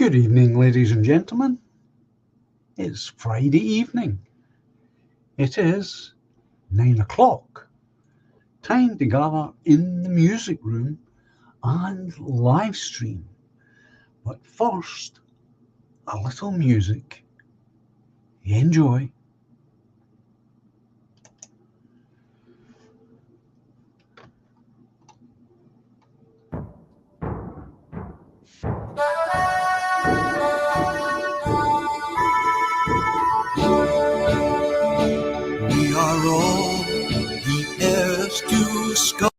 Good evening, ladies and gentlemen. It's Friday evening. It is 9 o'clock. Time to gather in the music room and live stream. But first, a little music. Enjoy. We are all the heirs to Scotland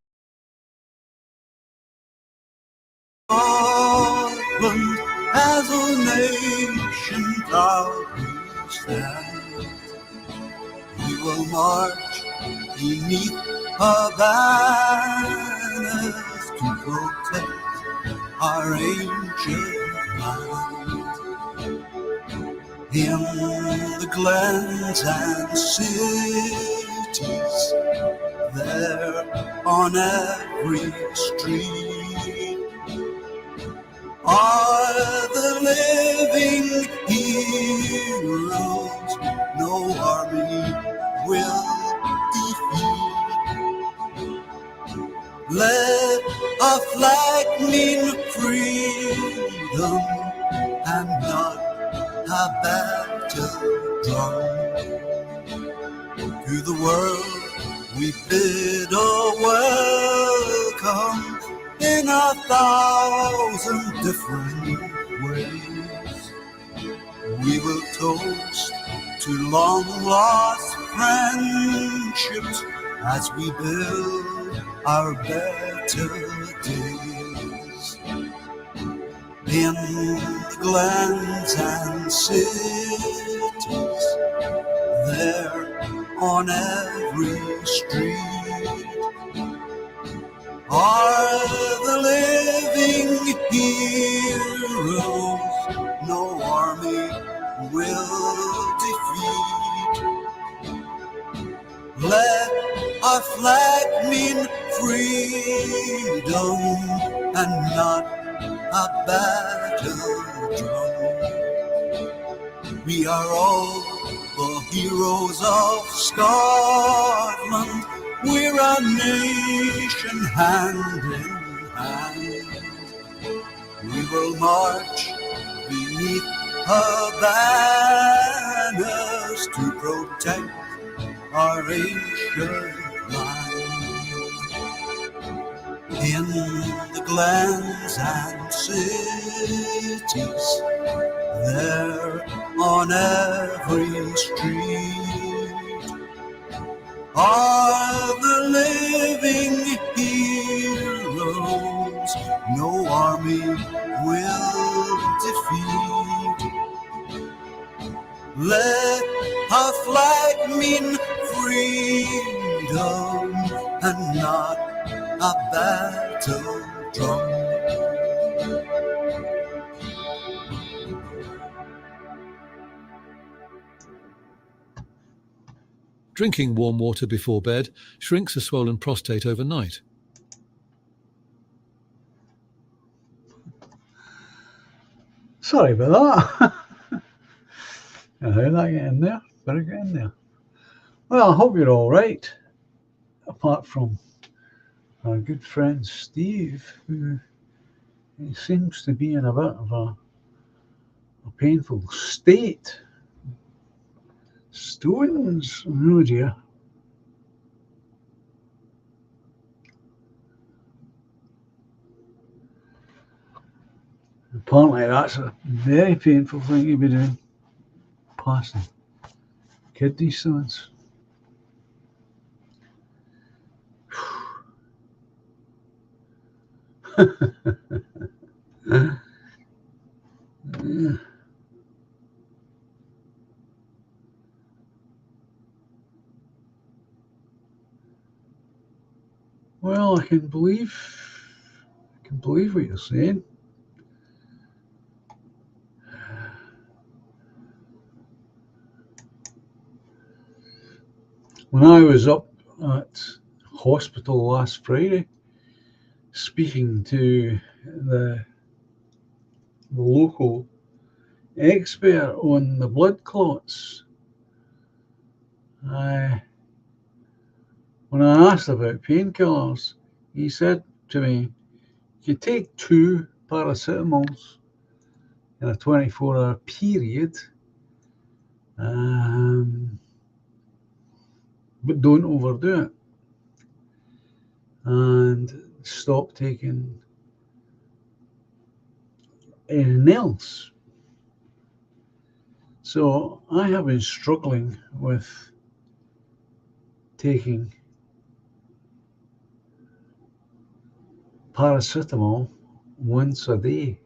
as a nation proudly stand. We will march beneath her banners to protect our ancient land. In the glens and cities, there on every street, are the living heroes no army will defeat. Let a flag mean freedom and not a battle drum. To the world we bid a welcome in 1,000 different ways. We will toast to long lost friendships as we build our better days. In the glens and cities, there on every street, are the living heroes no army will defeat. Let our flag mean freedom and not a battle drum. We are all the heroes of Scotland. We're a nation hand in hand. We will march beneath her banners to protect our ancient land. In the glens and cities, there on every street, are the living heroes no army will defeat. Let our flag mean freedom and not a battle drum. Drinking warm water before bed shrinks a swollen prostate overnight. Sorry about that. How did I get in there? Better get in there. Well, I hope you're all right. Apart from our good friend Steve, who seems to be in a bit of a painful state. Stones, oh dear. Apparently that's a very painful thing to be doing, passing kidney stones. Well, I can believe what you're saying. When I was up at hospital last Friday, speaking to the local expert on the blood clots. When I asked about painkillers, he said to me, you take 2 paracetamols in a 24-hour period, but don't overdo it, and stop taking anything else. So I have been struggling with taking paracetamol once a day,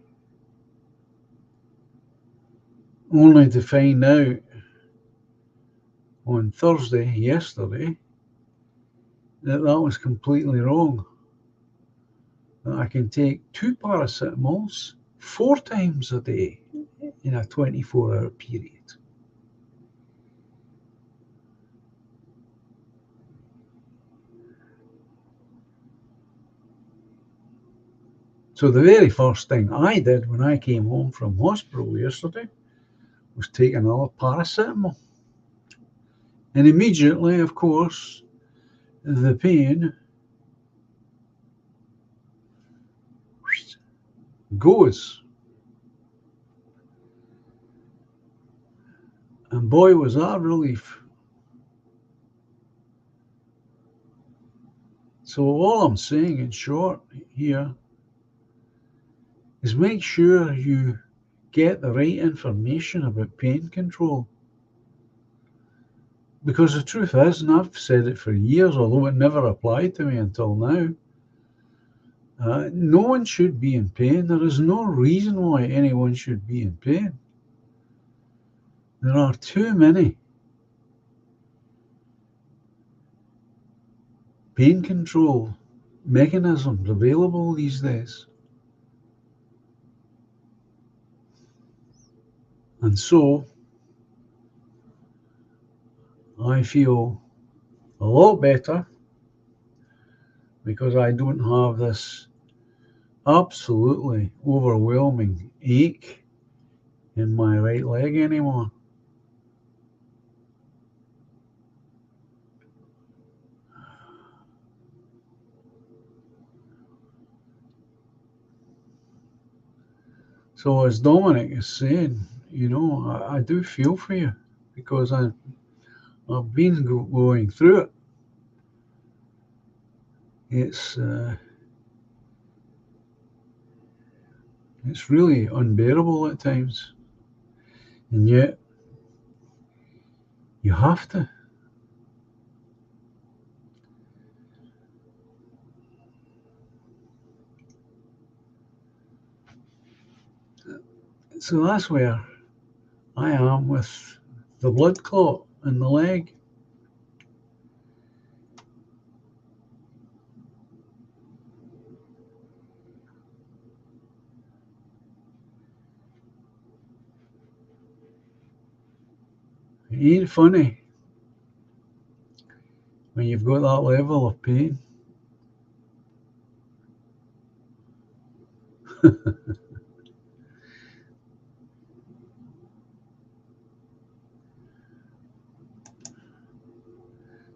only to find out on Thursday, yesterday, that was completely wrong. That I can take 2 paracetamols 4 times a day in a 24-hour period. So the very first thing I did when I came home from hospital yesterday was take another paracetamol. And immediately, of course, the pain goes. And boy, was that a relief. So all I'm saying in short here is make sure you get the right information about pain control. Because the truth is, and I've said it for years, although it never applied to me until now, no one should be in pain. There is no reason why anyone should be in pain. There are too many pain control mechanisms available these days. And so I feel a lot better because I don't have this absolutely overwhelming ache in my right leg anymore. So as Dominic is saying, I do feel for you because I've been going through it. It's really unbearable at times, and yet you have to. So that's where I am with the blood clot in the leg. It ain't funny when you've got that level of pain.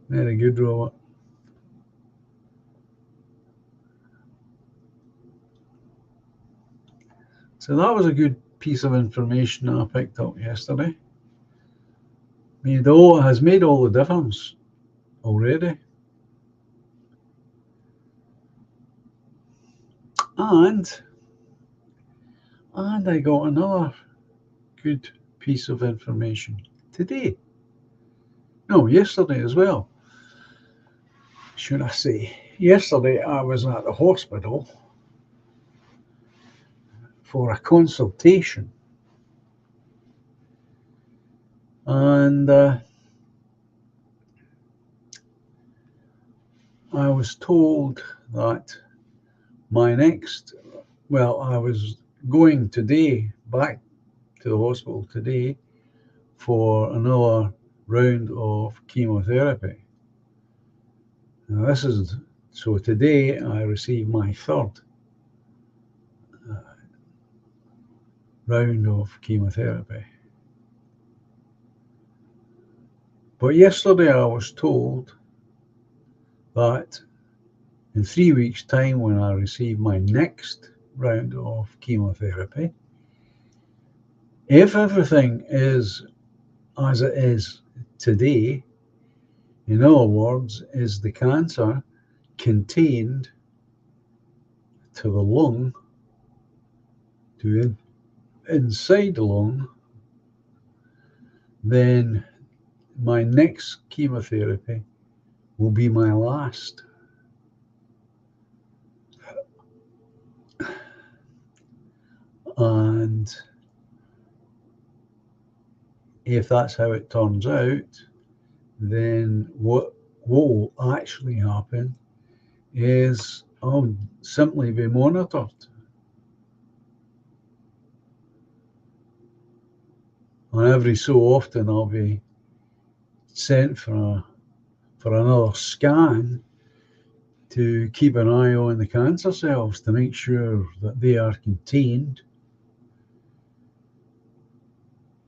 Very good, Robert. So that was a good piece of information I picked up yesterday. It has made all the difference already. And I got another good piece of information today. No, yesterday as well, should I say. Yesterday I was at the hospital for a consultation. And I was told that I was going today back to the hospital today for another round of chemotherapy. Now so today I received my third round of chemotherapy. But yesterday I was told that in 3 weeks' time, when I receive my next round of chemotherapy, if everything is as it is today, in other words, is the cancer contained to the lung, inside the lung, then my next chemotherapy will be my last. And if that's how it turns out, then what will actually happen is I'll simply be monitored. And every so often I'll be sent for another scan to keep an eye on the cancer cells to make sure that they are contained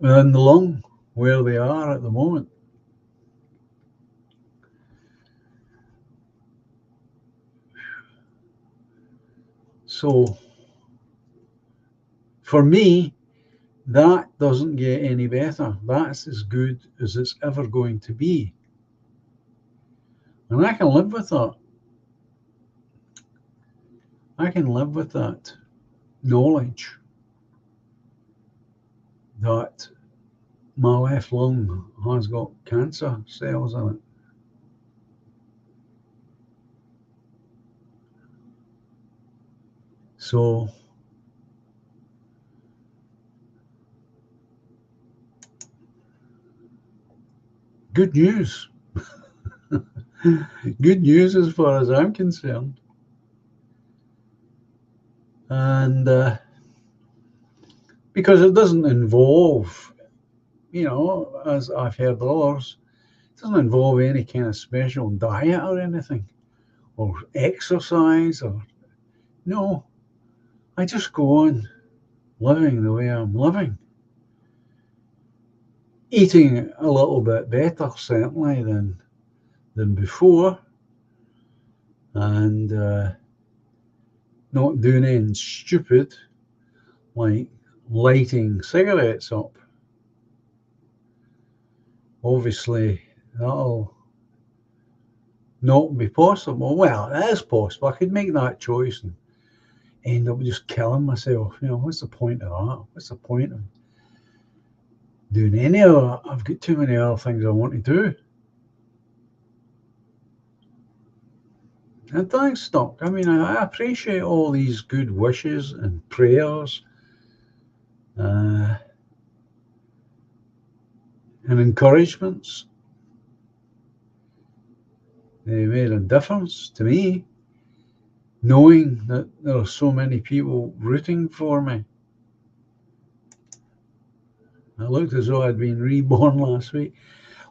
within the lung where they are at the moment. So for me, that doesn't get any better. That's as good as it's ever going to be. And I can live with that. I can live with that knowledge that my left lung has got cancer cells in it. So good news. Good news as far as I'm concerned. And because it doesn't involve, as I've heard others, it doesn't involve any kind of special diet or anything, or exercise, or no. I just go on living the way I'm living. Eating a little bit better, certainly, than before, and not doing anything stupid like lighting cigarettes up. Obviously, that'll not be possible. Well, it is possible. I could make that choice and end up just killing myself. What's the point of that? What's the point of doing any of that? I've got too many other things I want to do. And thanks, Doc. I appreciate all these good wishes and prayers and encouragements. They made a difference to me, knowing that there are so many people rooting for me. I looked as though I'd been reborn last week.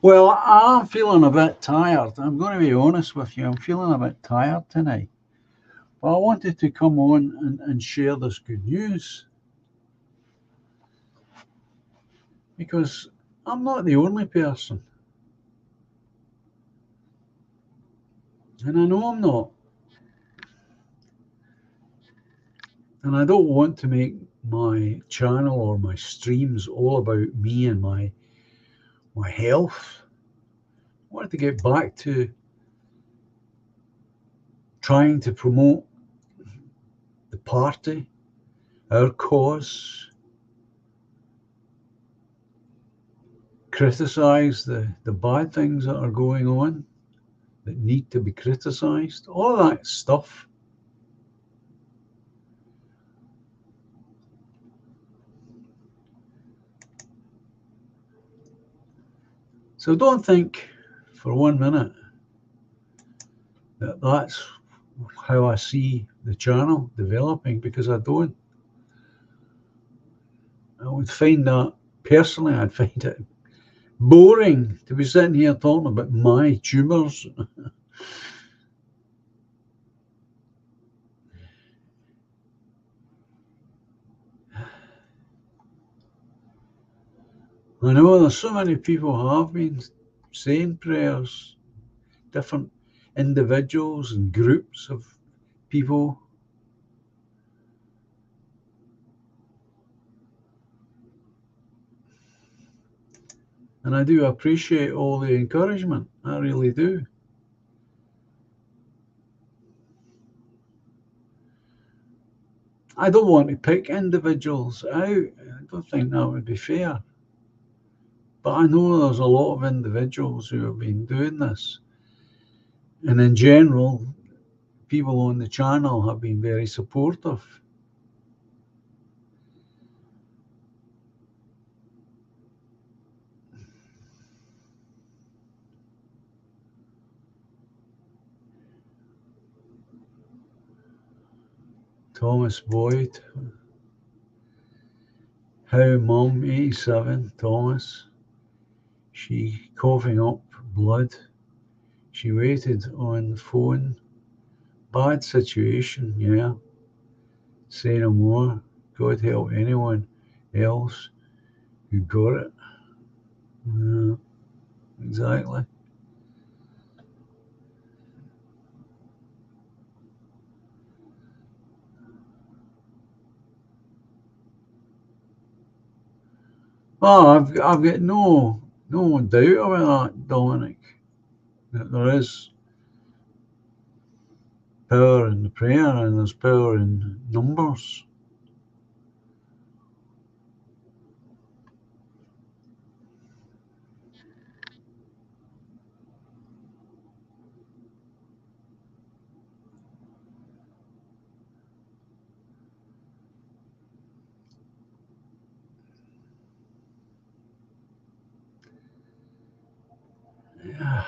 Well, I'm feeling a bit tired. I'm going to be honest with you. I'm feeling a bit tired tonight. But I wanted to come on and share this good news, because I'm not the only person. And I know I'm not. And I don't want to make my channel or my streams all about me and my health. I wanted to get back to trying to promote the party, our cause, criticize the bad things that are going on that need to be criticized, all of that stuff. So don't think for 1 minute that that's how I see the channel developing, because I don't. I would find that, personally, I'd find it boring to be sitting here talking about my tumours. I know there's so many people have been saying prayers, different individuals and groups of people. And I do appreciate all the encouragement. I really do. I don't want to pick individuals out. I don't think that would be fair. But I know there's a lot of individuals who have been doing this. And in general, people on the channel have been very supportive. Thomas Boyd. How Mum, 87, Thomas. She coughing up blood. She waited on the phone. Bad situation, yeah. Say no more. God help anyone else who got it. Yeah, exactly. Well, I've got no doubt about that, Dominic. That there is power in the prayer and there's power in numbers. Yeah.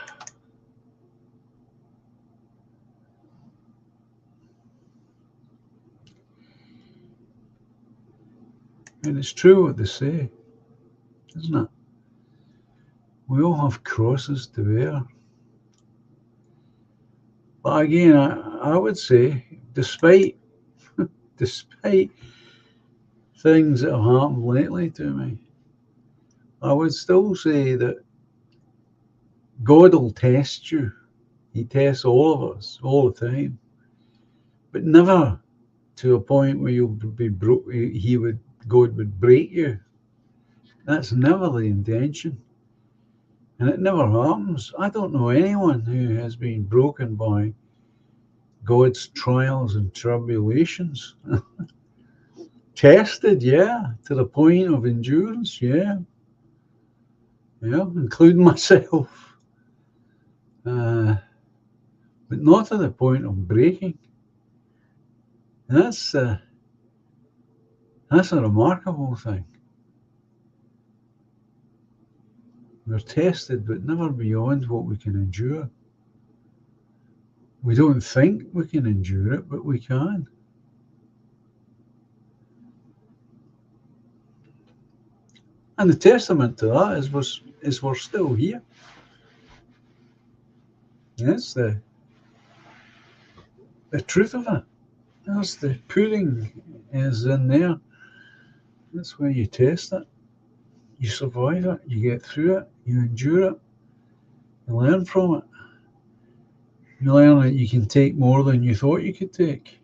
And it's true what they say, isn't it? We all have crosses to bear. But again, I would say, despite things that have happened lately to me, I would still say that God will test you. He tests all of us all the time, but never to a point where you'll be broke. God would break you. That's never the intention, and it never happens. I don't know anyone who has been broken by God's trials and tribulations. Tested, yeah, to the point of endurance, yeah, including myself, but not to the point of breaking. And that's a remarkable thing. We're tested, but never beyond what we can endure. We don't think we can endure it, but we can. And the testament to that is we're still here. That's the truth of it. That's the pudding is in there. That's where you test it. You survive it. You get through it. You endure it. You learn from it. You learn that you can take more than you thought you could take.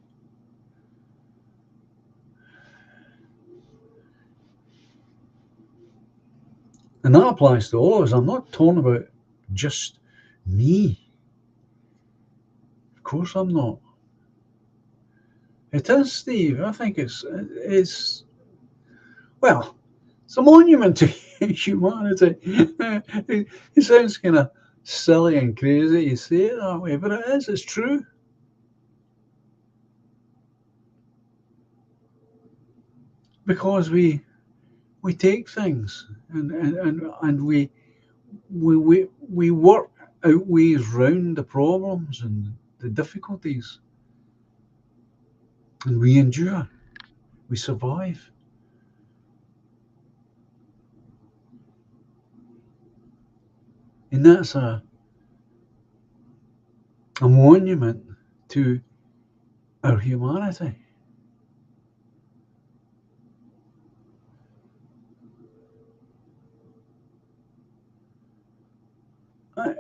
And that applies to all of us. I'm not talking about just me. Of course I'm not. It is, Steve. I think it's well, it's a monument to humanity. It sounds kind of silly and crazy you say it that way, but it is. It's true. Because we take things and we work out ways round the problems and the difficulties, and we endure. We survive. And that's a monument to our humanity.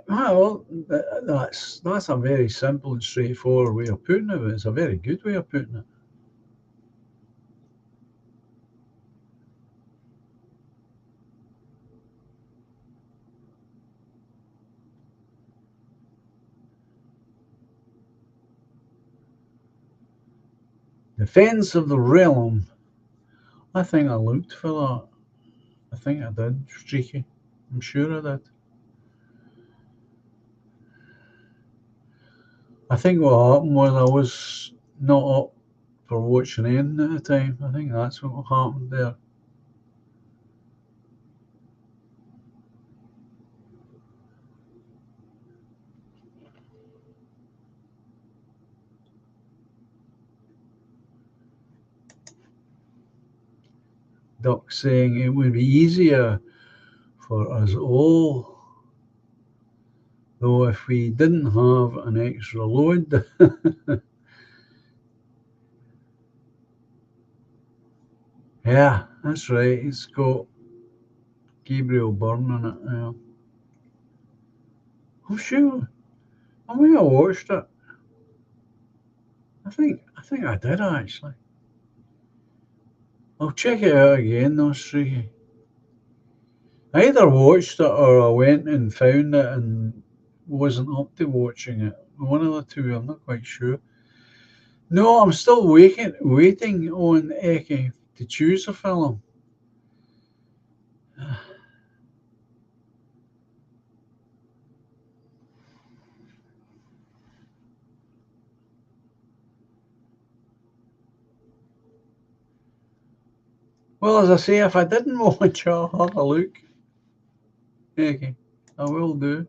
Well, that's a very simple and straightforward way of putting it, but it's a very good way of putting it. Defense of the realm. I think I looked for that. I think I did, Streaky. I'm sure I did. I think what happened was I was not up for watching in at the time. I think that's what happened there. Duck saying it would be easier for us all, though, if we didn't have an extra load. Yeah, that's right. It's got Gabriel Byrne in it now. I'm sure. I may have watched it. I think I did actually. I'll check it out again though, Streaky. I either watched it or I went and found it and wasn't up to watching it. One of the two, I'm not quite sure. No, I'm still waiting on Eki to choose a film. Well, as I say, if I didn't watch it, I'll have a look. Eki, I will do.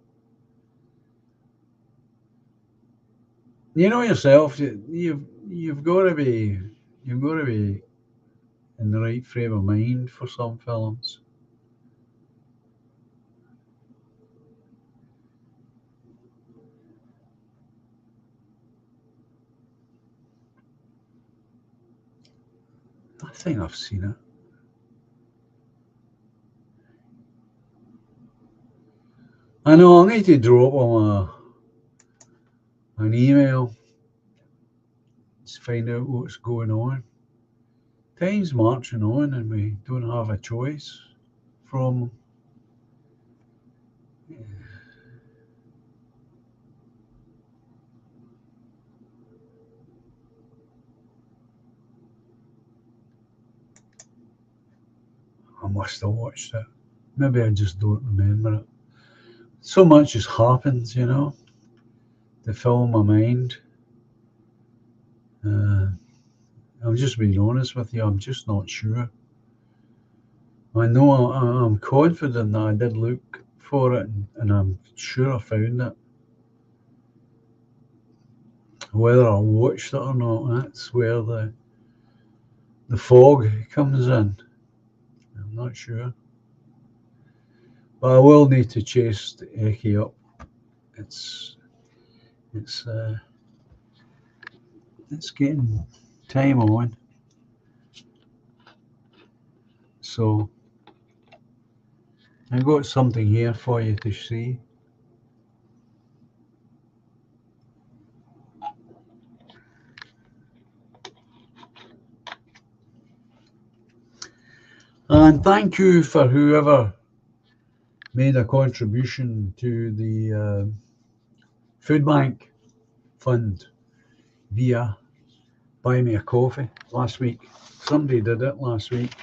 You know yourself, you've got to be in the right frame of mind for some films. I think I've seen it. I know, I need to drop him an email to find out what's going on. Time's marching on and we don't have a choice from. I must have watched it. Maybe I just don't remember it. So much has happened, to fill my mind. I'm just being honest with you, I'm just not sure. I know I'm confident that I did look for it and I'm sure I found it. Whether I watched it or not, that's where the fog comes in. I'm not sure. But I will need to chase the Eki up. It's getting time on. So I got something here for you to see. And thank you for whoever made a contribution to the food bank fund via Buy Me a Coffee last week. Somebody did it last week.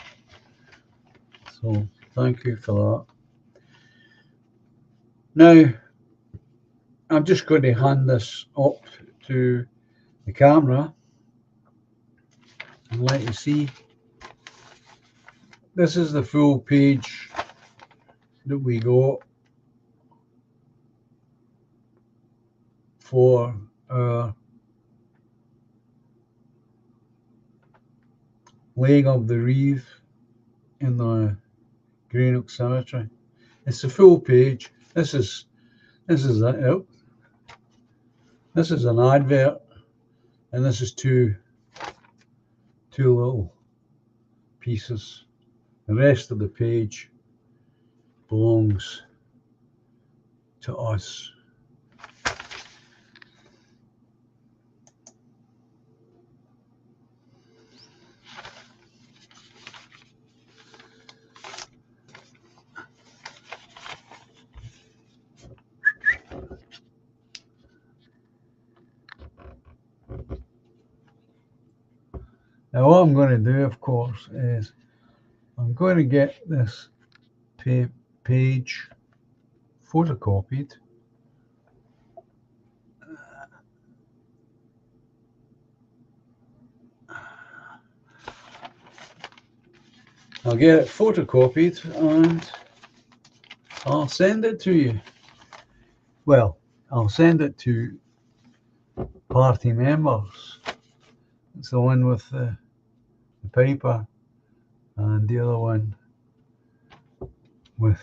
So thank you for that. Now, I'm just going to hand this up to the camera and let you see. This is the full page that we got for our laying of the wreath in the Greenock Cemetery. It's the full page. This is it. This is an advert, and this is two little pieces. The rest of the page belongs to us. Now what I'm going to do, of course, is I'm going to get this page photocopied. I'll get it photocopied and I'll send it to you. Well, I'll send it to party members. It's the one with the paper and the other one with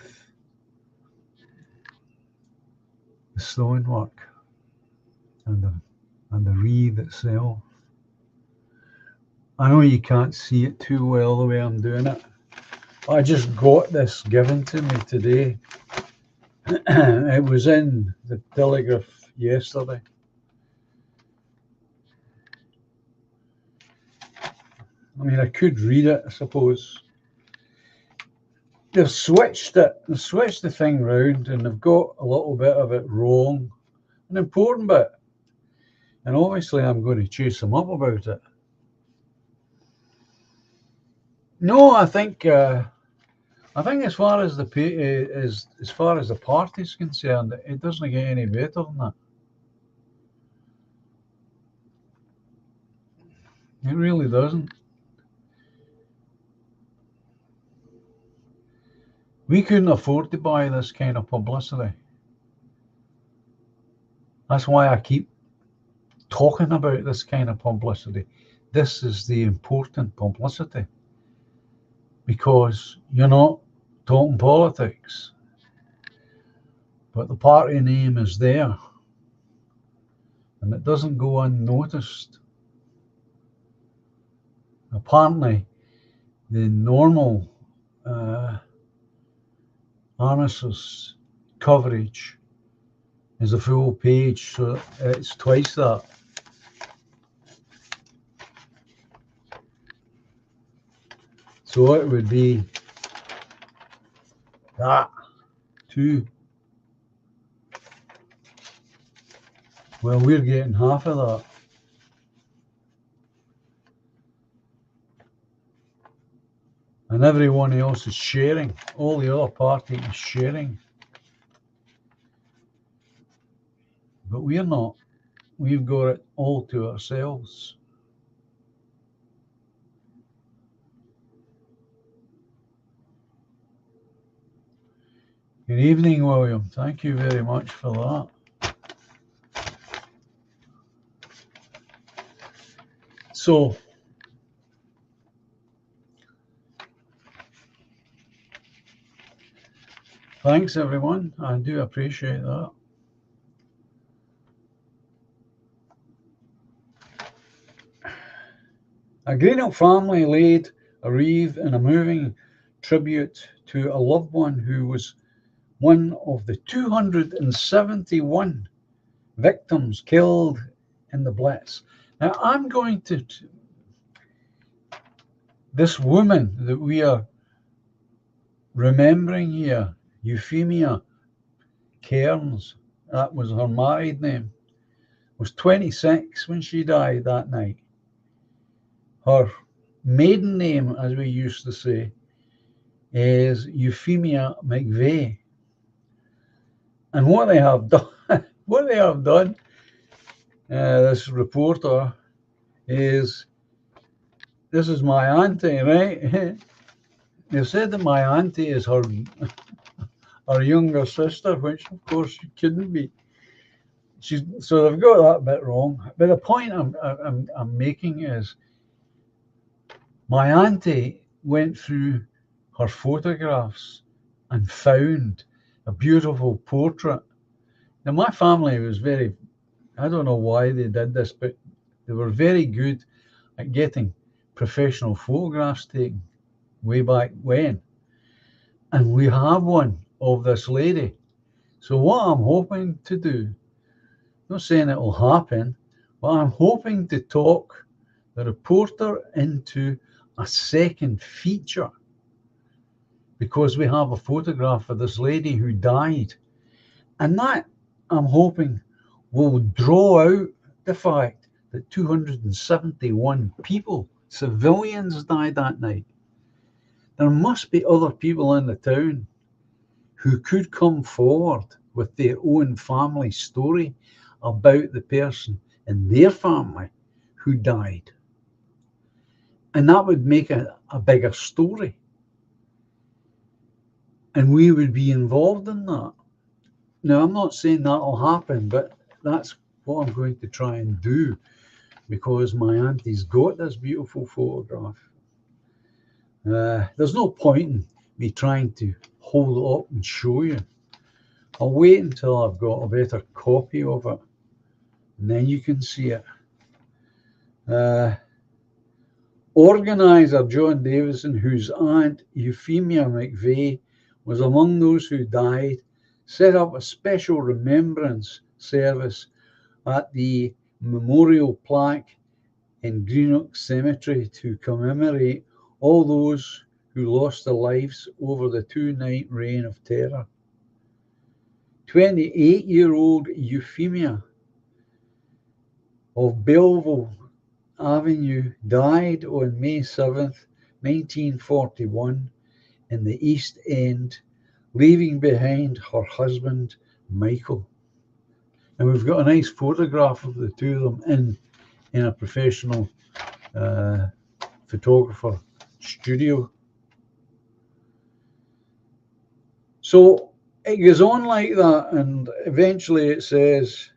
the stonework and the wreath itself. I know you can't see it too well the way I'm doing it. I just got this given to me today. It was in the Telegraph yesterday. I mean, I could read it, I suppose. They've switched it. They've switched the thing round and they've got a little bit of it wrong. An important bit. And obviously I'm going to chase them up about it. No, I think as far as the party's concerned, it doesn't get any better than that. It really doesn't. We couldn't afford to buy this kind of publicity. That's why I keep talking about this kind of publicity. This is the important publicity. Because you're not talking politics, but the party name is there and it doesn't go unnoticed. Apparently, the normal Armistice coverage is a full page, so it's twice that. So it would be that too. Well, we're getting half of that. And everyone else is sharing. All the other party is sharing. But we're not. We've got it all to ourselves. Good evening, William. Thank you very much for that. So, thanks everyone. I do appreciate that. A Greenock family laid a wreath in a moving tribute to a loved one who was one of the 271 victims killed in the Blitz. Now, I'm going to this woman that we are remembering here, Euphemia Cairns, that was her married name, was 26 when she died that night. Her maiden name, as we used to say, is Euphemia McVeigh. And what they have done, this reporter, is, this is my auntie, right? They said that my auntie is her younger sister, which of course she couldn't be. So they've got that bit wrong. But the point I'm making is, my auntie went through her photographs and found a beautiful portrait. Now, my family was I don't know why they did this, but they were very good at getting professional photographs taken way back when. And we have one of this lady. So what I'm hoping to do, not saying it will happen, but I'm hoping to talk the reporter into a second feature, because we have a photograph of this lady who died. And that, I'm hoping, will draw out the fact that 271 people, civilians, died that night. There must be other people in the town who could come forward with their own family story about the person in their family who died. And that would make a bigger story. And we would be involved in that. Now, I'm not saying that'll happen, but that's what I'm going to try and do, because my auntie's got this beautiful photograph. There's no point in me trying to hold it up and show you. I'll wait until I've got a better copy of it, and then you can see it. Organiser John Davison, whose aunt Euphemia McVeigh was among those who died, set up a special remembrance service at the memorial plaque in Greenock Cemetery to commemorate all those who lost their lives over the 2-night reign of terror. 28-year-old Euphemia of Belleville Avenue died on May 7th, 1941 in the East End, leaving behind her husband, Michael. And we've got a nice photograph of the two of them in a professional photographer studio. So it goes on like that, and eventually it says,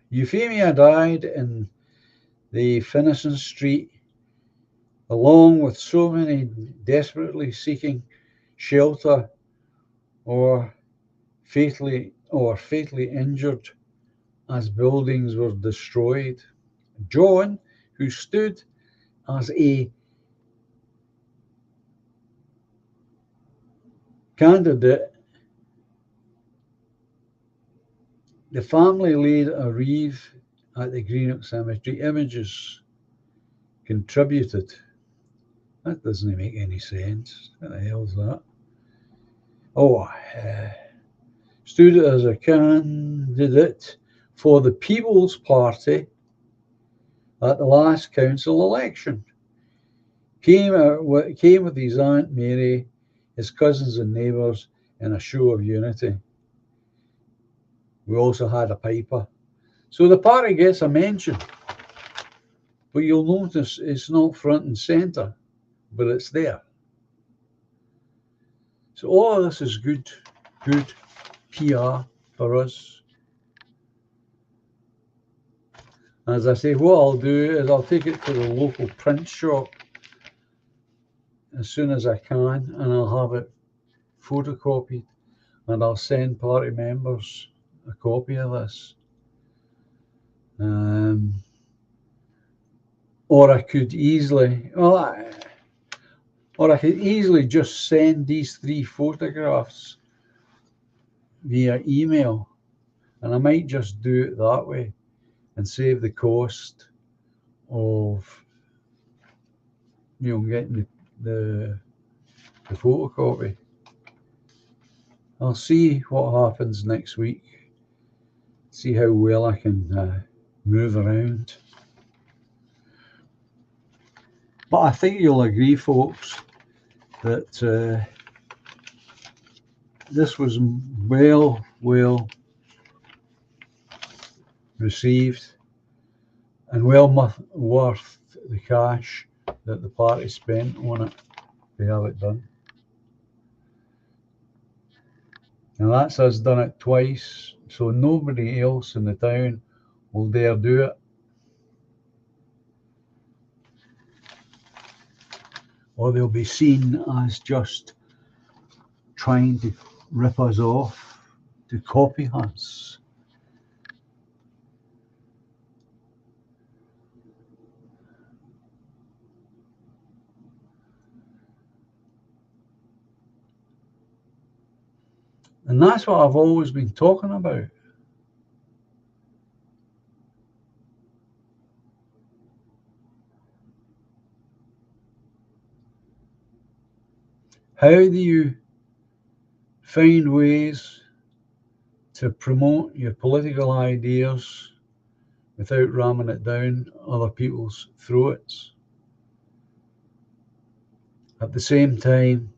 Euphemia died in the Finiston Street, along with so many desperately seeking shelter or fatally injured as buildings were destroyed. John, who stood as a candidate, the family laid a wreath at the Greenock Cemetery. Images contributed. That doesn't make any sense. What the hell is that? Stood as a candidate for the People's Party at the last council election. Came with his Aunt Mary, his cousins and neighbours in a show of unity. We also had a piper. So the party gets a mention, but you'll notice it's not front and centre, but it's there. So all of this is good PR for us. As I say, what I'll do is I'll take it to the local print shop as soon as I can, and I'll have it photocopied, and I'll send party members a copy of this. Or I could easily, just send these 3 photographs via email, and I might just do it that way and save the cost of getting the photocopy. I'll see what happens next week, see how well I can move around. But I think you'll agree, folks, that this was well received and well worth the cash that the party spent on it to have it done. And that's us done it twice, so nobody else in the town will dare do it. Or they'll be seen as just trying to rip us off, to copy us. And that's what I've always been talking about. How do you find ways to promote your political ideas without ramming it down other people's throats? At the same time,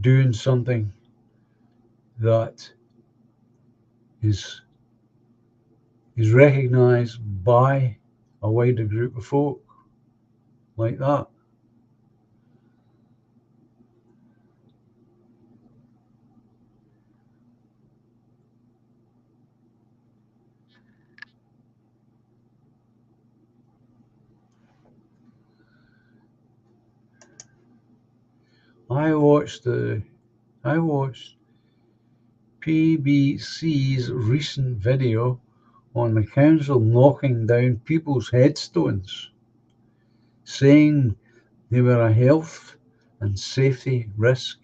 doing something that is recognized by a wider group of folk like that. I watched PBC's recent video on the council knocking down people's headstones, saying they were a health and safety risk.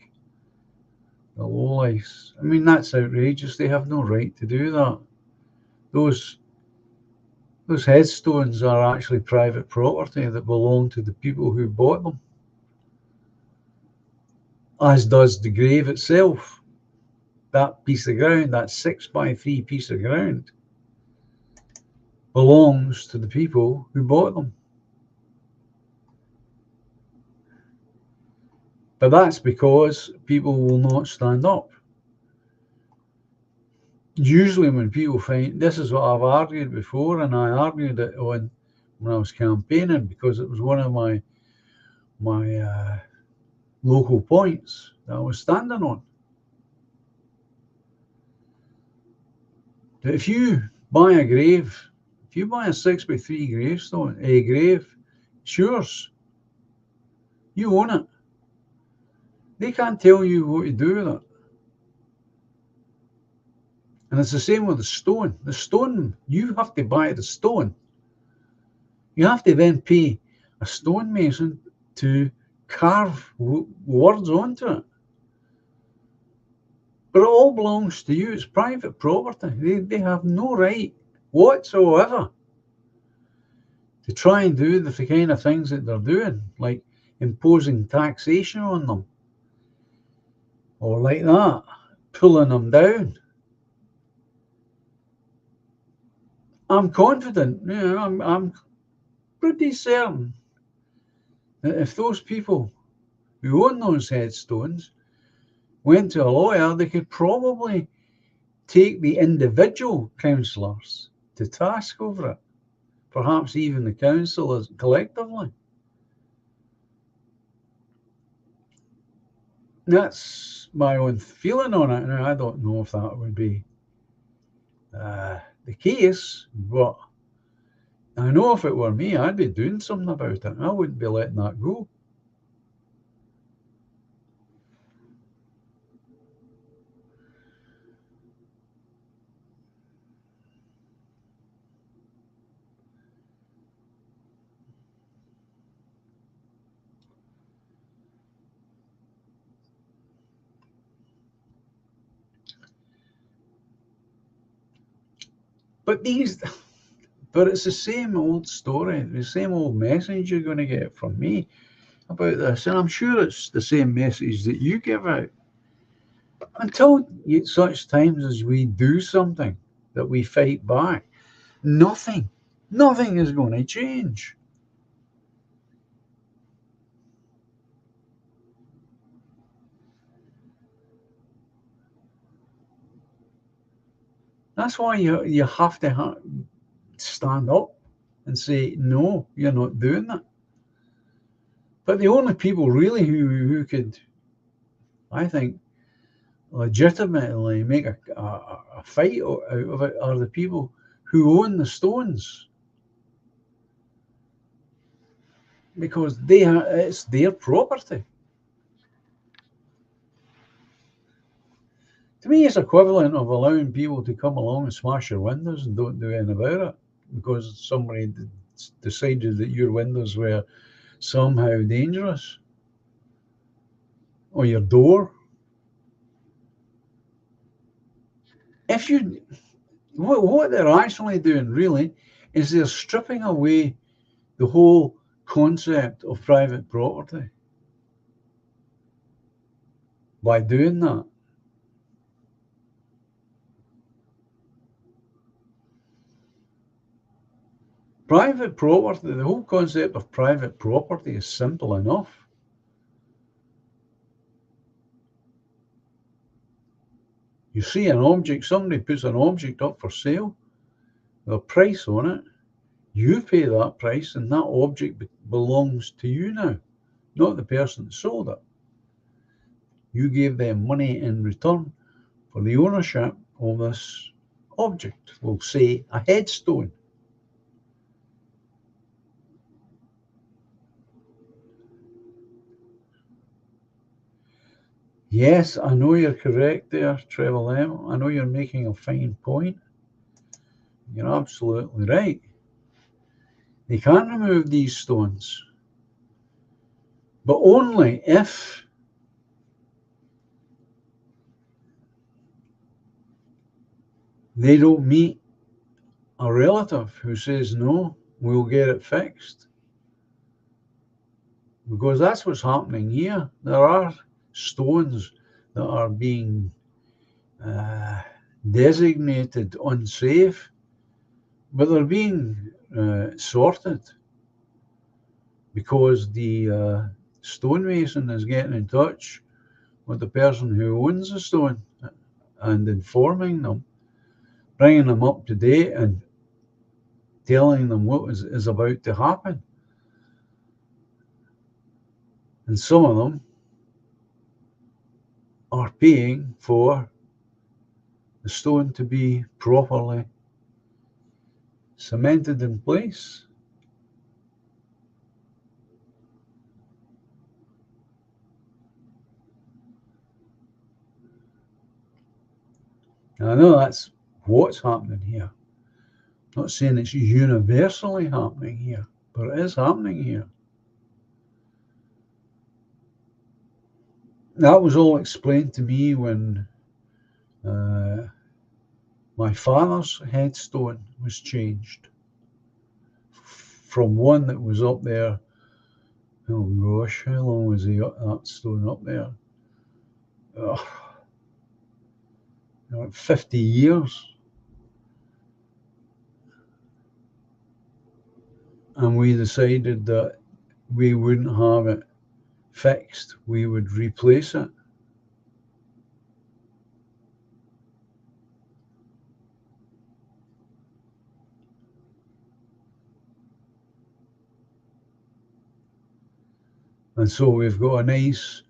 The lowlifes. I mean, that's outrageous. They have no right to do that. Those headstones are actually private property that belong to the people who bought them, as does the grave itself. That piece of ground, that 6x3 piece of ground, belongs to the people who bought them. But that's because people will not stand up. Usually when people find, this is what I've argued before, and I argued it when I was campaigning, because it was one of my local points that I was standing on. That if you buy a grave, if you buy a 6x3 gravestone, a grave, it's yours. You own it. They can't tell you what to do with it. And it's the same with the stone. The stone, you have to buy the stone. You have to then pay a stonemason to carve words onto it. But it all belongs to you. It's private property. They have no right whatsoever to try and do the kind of things that they're doing, like imposing taxation on them, or like that, pulling them down. I'm confident, I'm pretty certain that if those people who own those headstones went to a lawyer, they could probably take the individual councillors to task over it, perhaps even the councillors collectively. That's my own feeling on it. Now, I don't know if that would be the case, but I know if it were me, I'd be doing something about it. I wouldn't be letting that go. But it's the same old story, the same old message you're going to get from me about this. And I'm sure it's the same message that you give out. Until such times as we do something, that we fight back, nothing is going to change. That's why you have to stand up and say, no, you're not doing that. But the only people really who could, I think, legitimately make a fight out of it are the people who own the stones, because it's their property. To me, it's equivalent of allowing people to come along and smash your windows and don't do anything about it because somebody decided that your windows were somehow dangerous, or your door. if you, what they're actually doing really is they're stripping away the whole concept of private property by doing that. Private property, the whole concept of private property is simple enough. You see an object, somebody puts an object up for sale, there's a price on it, you pay that price, and that object belongs to you now, not the person that sold it. You gave them money in return for the ownership of this object, we'll say a headstone. Yes, I know you're correct there, Trevor M. I know you're making a fine point. You're absolutely right. They can remove these stones, but only if they don't meet a relative who says, no, we'll get it fixed. Because that's what's happening here. There are stones that are being designated unsafe, but they're being sorted because the stonemason is getting in touch with the person who owns the stone and informing them, bringing them up to date and telling them what is about to happen. And some of them are paying for the stone to be properly cemented in place. And I know that's what's happening here. I'm not saying it's universally happening here, but it is happening here. That was all explained to me when my father's headstone was changed from one that was up there. Oh gosh, how long was that stone up there? 50 years. And we decided that we wouldn't have it fixed, we would replace it. And so we've got a nice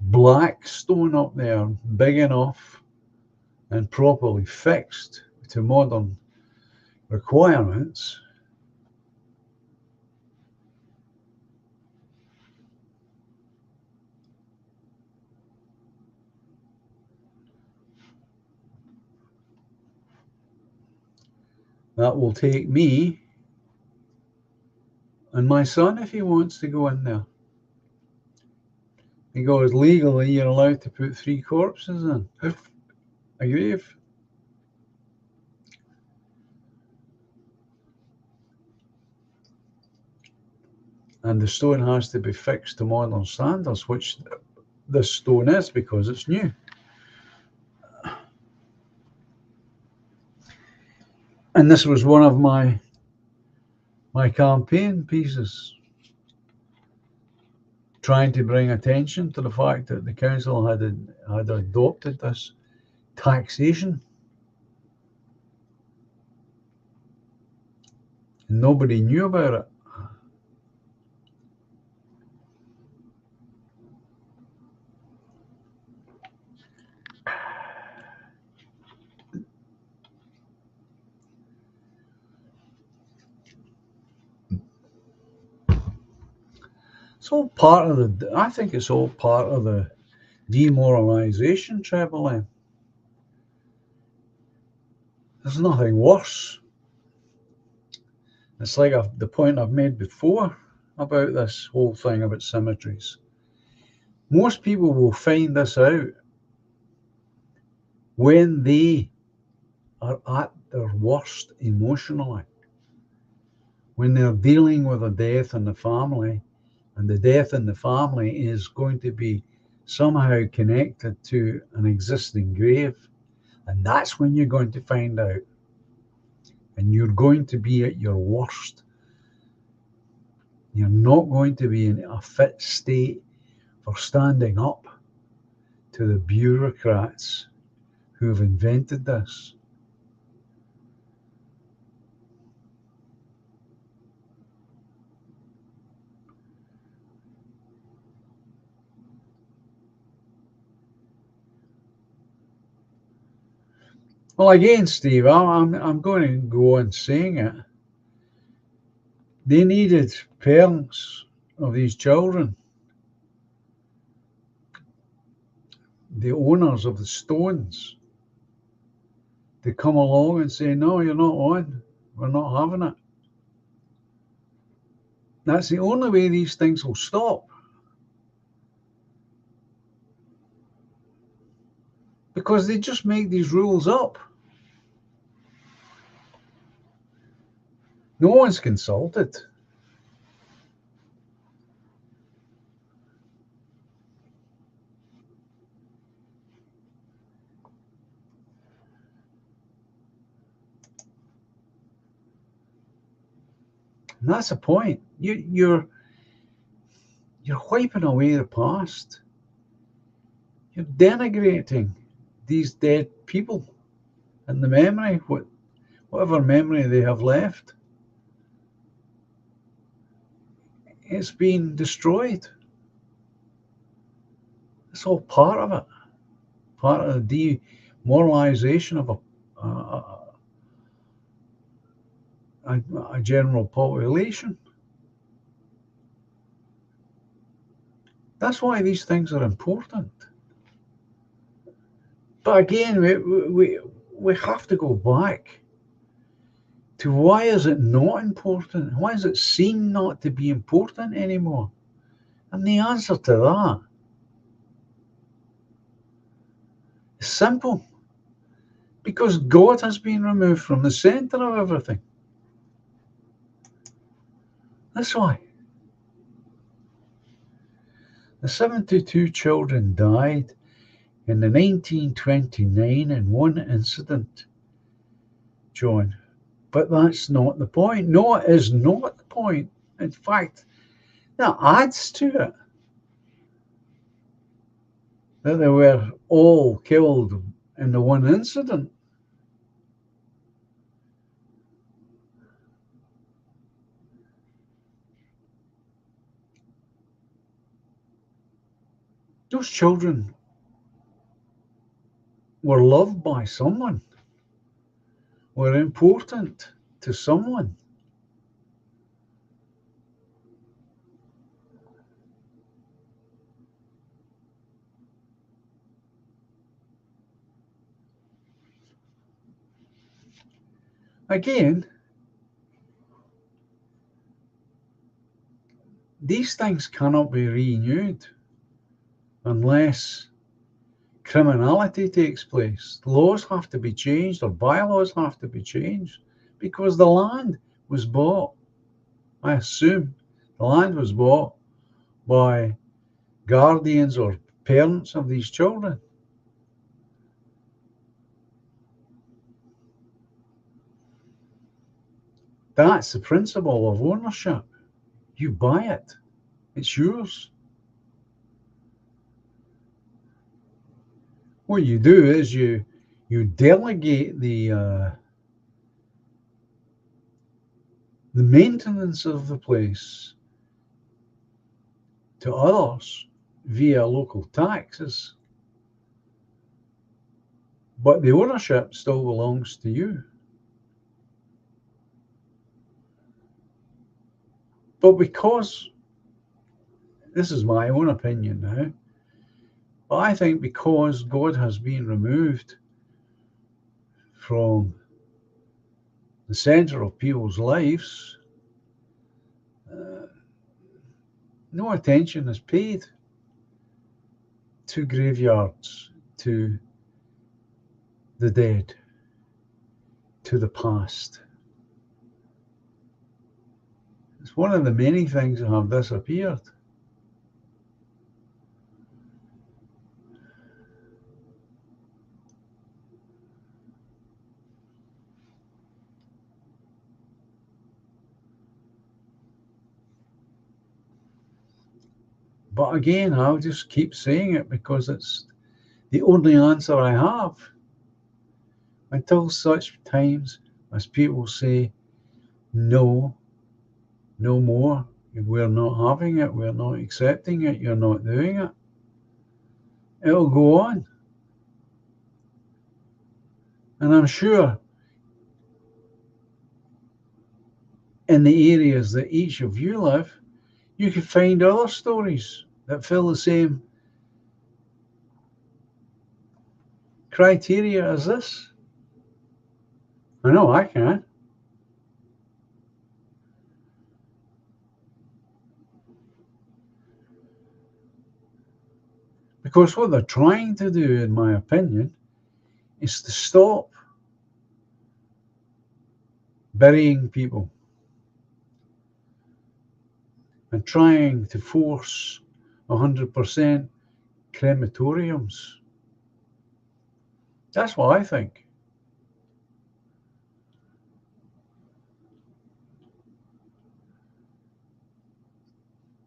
black stone up there, big enough and properly fixed to modern requirements. That will take me and my son if he wants to go in there. Because legally you're allowed to put 3 corpses in a grave. And the stone has to be fixed to modern standards, which this stone is because it's new. And this was one of my campaign pieces, trying to bring attention to the fact that the council had adopted this taxation. And nobody knew about it. It's all part of I think it's all part of the demoralization, Treble M. There's nothing worse. It's like the point I've made before about this whole thing about cemeteries. Most people will find this out when they are at their worst emotionally. When they're dealing with a death in the family, and the death in the family is going to be somehow connected to an existing grave, and that's when you're going to find out. And you're going to be at your worst. You're not going to be in a fit state for standing up to the bureaucrats who have invented this. Well, again, Steve, I'm going to go on saying it. They needed parents of these children, the owners of the stones, to come along and say, no, you're not on. We're not having it. That's the only way these things will stop. Because they just make these rules up. No one's consulted. And that's the point. You're wiping away the past. You're denigrating these dead people and the memory, whatever memory they have left. It's been destroyed. It's all part of it. Part of the demoralization of a general population. That's why these things are important. But again, we have to go back to why is it not important? Why is it seen not to be important anymore? And the answer to that is simple. Because God has been removed from the center of everything. That's why. The 72 children died in the 1929 in one incident, John. But that's not the point. No, it is not the point. In fact, that adds to it. That they were all killed in the one incident. Those children were loved by someone, were important to someone. Again, these things cannot be renewed unless criminality takes place. Laws have to be changed, or bylaws have to be changed, because the land was bought. I assume the land was bought by guardians or parents of these children. That's the principle of ownership. You buy it. It's yours. What you do is you delegate the maintenance of the place to others via local taxes, but the ownership still belongs to you. But because, this is my own opinion now, but I think because God has been removed from the center of people's lives, no attention is paid to graveyards, to the dead. to the past. It's one of the many things that have disappeared. But again, I'll just keep saying it because it's the only answer I have. Until such times as people say, no, no more, we're not having it, we're not accepting it, you're not doing it, it'll go on. And I'm sure in the areas that each of you live, you could find other stories that fill the same criteria as this. I know I can. Because what they're trying to do, in my opinion, is to stop burying people and trying to force 100% crematoriums. That's what I think.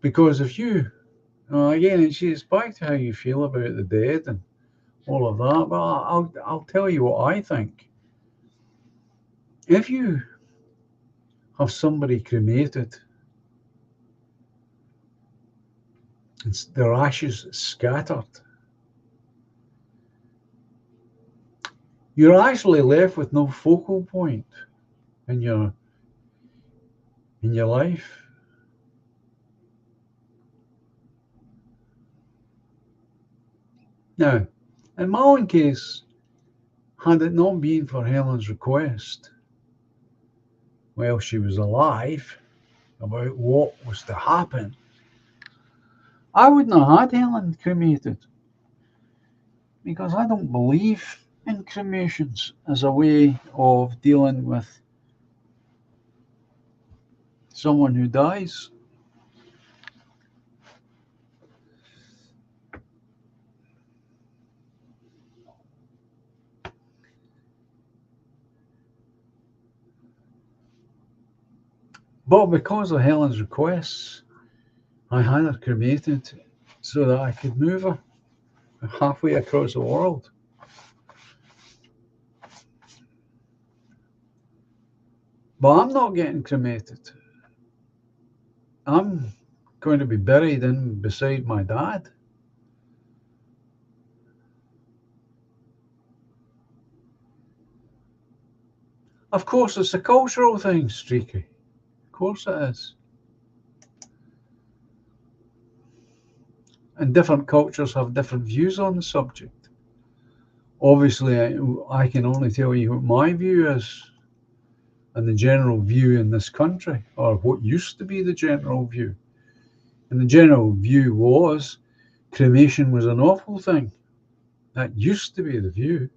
Because if you, again, it's back to how you feel about the dead and all of that, but I'll tell you what I think. If you have somebody cremated and their ashes scattered, you're actually left with no focal point in your life. Now, in my own case, had it not been for Helen's request while she was alive about what was to happen, I wouldn't have had Helen cremated, because I don't believe in cremations as a way of dealing with someone who dies. But because of Helen's requests, I had her cremated so that I could move her halfway across the world. But I'm not getting cremated. I'm going to be buried in beside my dad. Of course, it's a cultural thing, Streaky. Of course it is. And different cultures have different views on the subject. Obviously, I can only tell you what my view is, and the general view in this country, or what used to be the general view. And the general view was cremation was an awful thing. That used to be the view.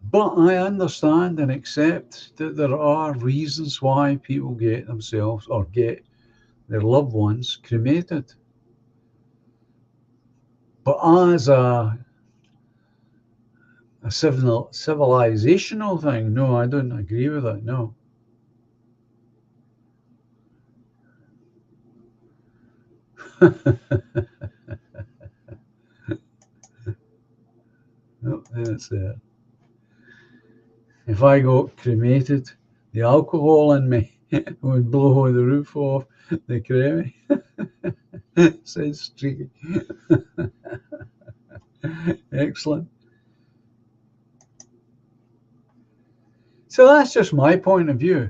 But I understand and accept that there are reasons why people get themselves or get their loved ones cremated. But as a civilizational thing, no, I don't agree with it, no. Oh, that's it. If I got cremated, the alcohol in me would blow the roof off the cremie. Says Streaky. Excellent. So that's just my point of view.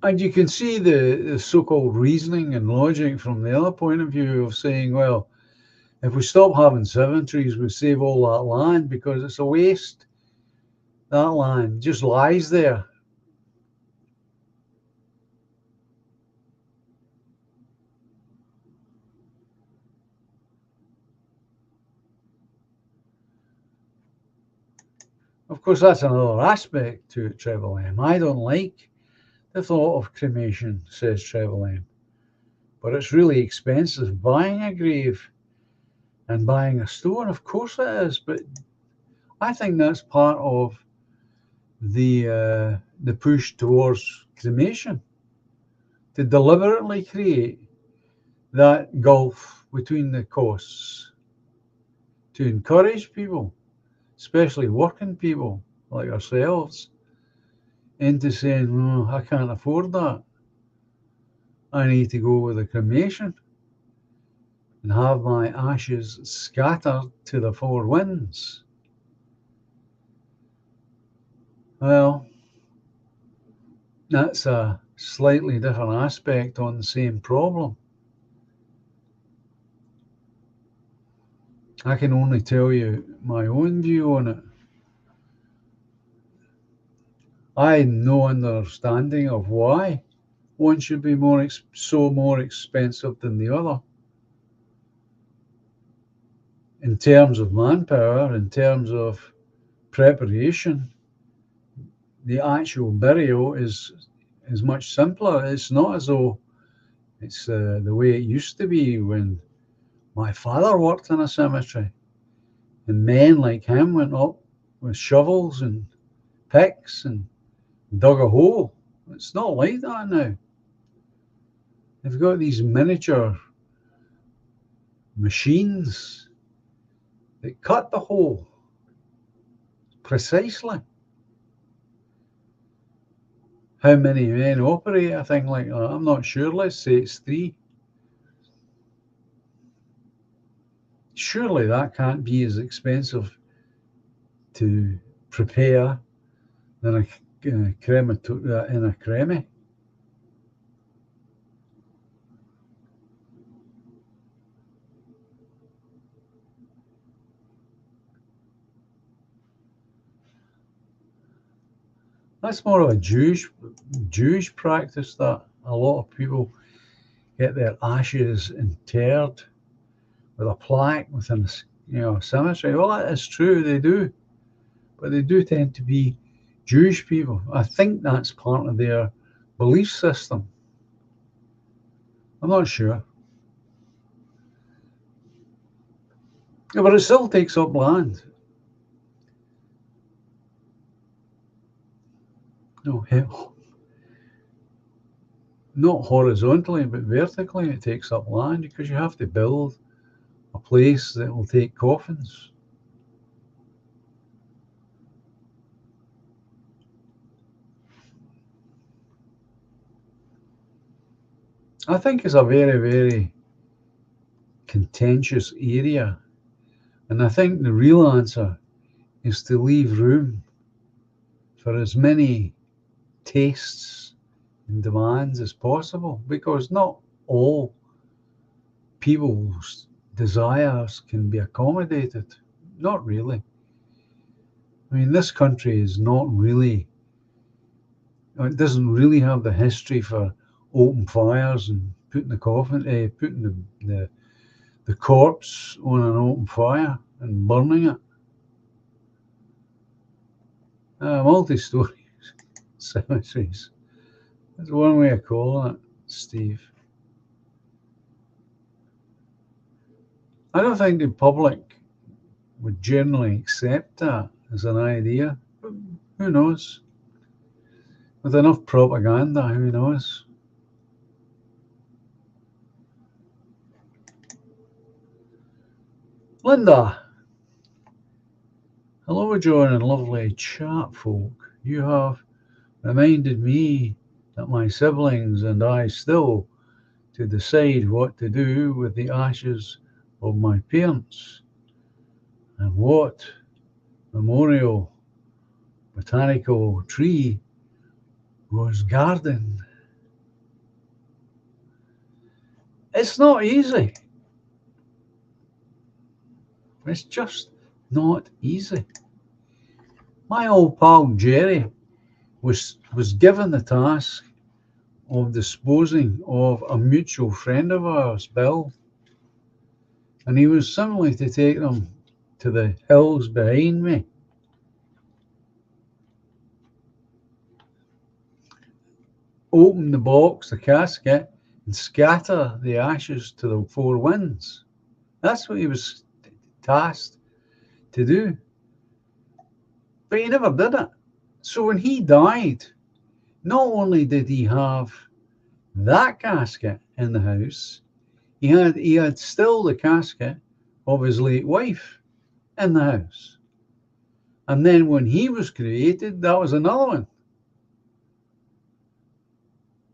And you can see the so-called reasoning and logic from the other point of view of saying, well, if we stop having cemeteries, we save all that land because it's a waste. That land just lies there. Of course, that's another aspect to it, Treble M. I don't like the thought of cremation, says Treble M. But it's really expensive buying a grave and buying a stone. Of course it is, but I think that's part of the push towards cremation, to deliberately create that gulf between the costs, to encourage people, especially working people like ourselves, into saying, "Oh, I can't afford that. I need to go with a cremation and have my ashes scattered to the four winds." Well, that's a slightly different aspect on the same problem. I can only tell you my own view on it. I have no understanding of why one should be more expensive than the other. In terms of manpower, in terms of preparation, the actual burial is much simpler. It's not as though it's the way it used to be when my father worked in a cemetery, and men like him went up with shovels and picks and dug a hole. It's not like that now. They've got these miniature machines that cut the hole precisely. How many men operate a thing like that? I'm not sure. Let's say it's 3. Surely that can't be as expensive to prepare than a in a creme. That's more of a Jewish practice, that a lot of people get their ashes interred with a plaque within a cemetery. Well, that is true, they do, but they do tend to be Jewish people. I think that's part of their belief system. I'm not sure. Yeah, but it still takes up land. No, not horizontally, but vertically, it takes up land because you have to build a place that will take coffins. I think it's a very, very contentious area, and I think the real answer is to leave room for as many tastes and demands as possible, because not all people's desires can be accommodated. Not really. I mean, this country is not really, it doesn't really have the history for open fires and putting putting the corpse on an open fire and burning it. Multi-story cemeteries. That's one way of calling it, Steve. I don't think the public would generally accept that as an idea. But who knows? With enough propaganda, who knows? Linda. Hello, John and lovely chat folk. You have reminded me that my siblings and I still to decide what to do with the ashes of my parents and what memorial botanical tree was garden. It's not easy. It's just not easy. My old pal Jerry was given the task of disposing of a mutual friend of ours, Bill, and he was simply to take them to the hills behind me open the box, the casket, and scatter the ashes to the four winds. That's what he was tasked to do. But he never did it. So when he died, not only did he have that casket in the house, he had still the casket of his late wife in the house. And then when he was created, that was another one.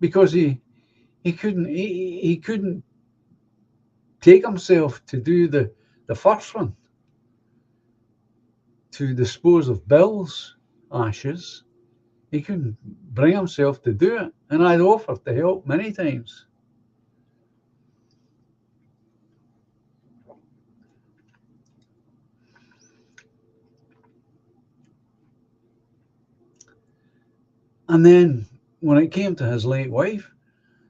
Because he couldn't take himself to do the first one, to dispose of Bill's ashes. He couldn't bring himself to do it. And I'd offered to help many times. And then when it came to his late wife,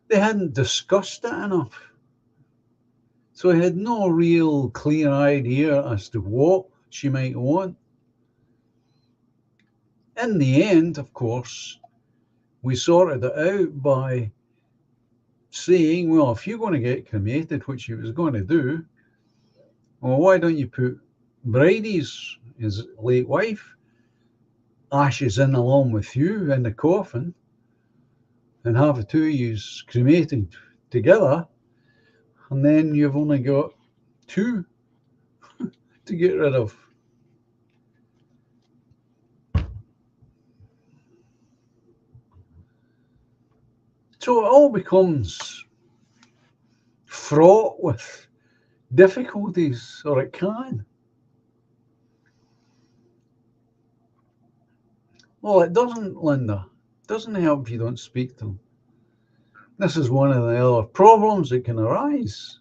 they hadn't discussed it enough. So he had no real clear idea as to what she might want. In the end, of course, we sorted it out by saying, well, if you're going to get cremated, which he was going to do, well, why don't you put Bridie's, his late wife, ashes in along with you in the coffin and have the two of you cremated together, and then you've only got two to get rid of. So it all becomes fraught with difficulties, or it can. Well, it doesn't, Linda. It doesn't help if you don't speak to them. This is one of the other problems that can arise.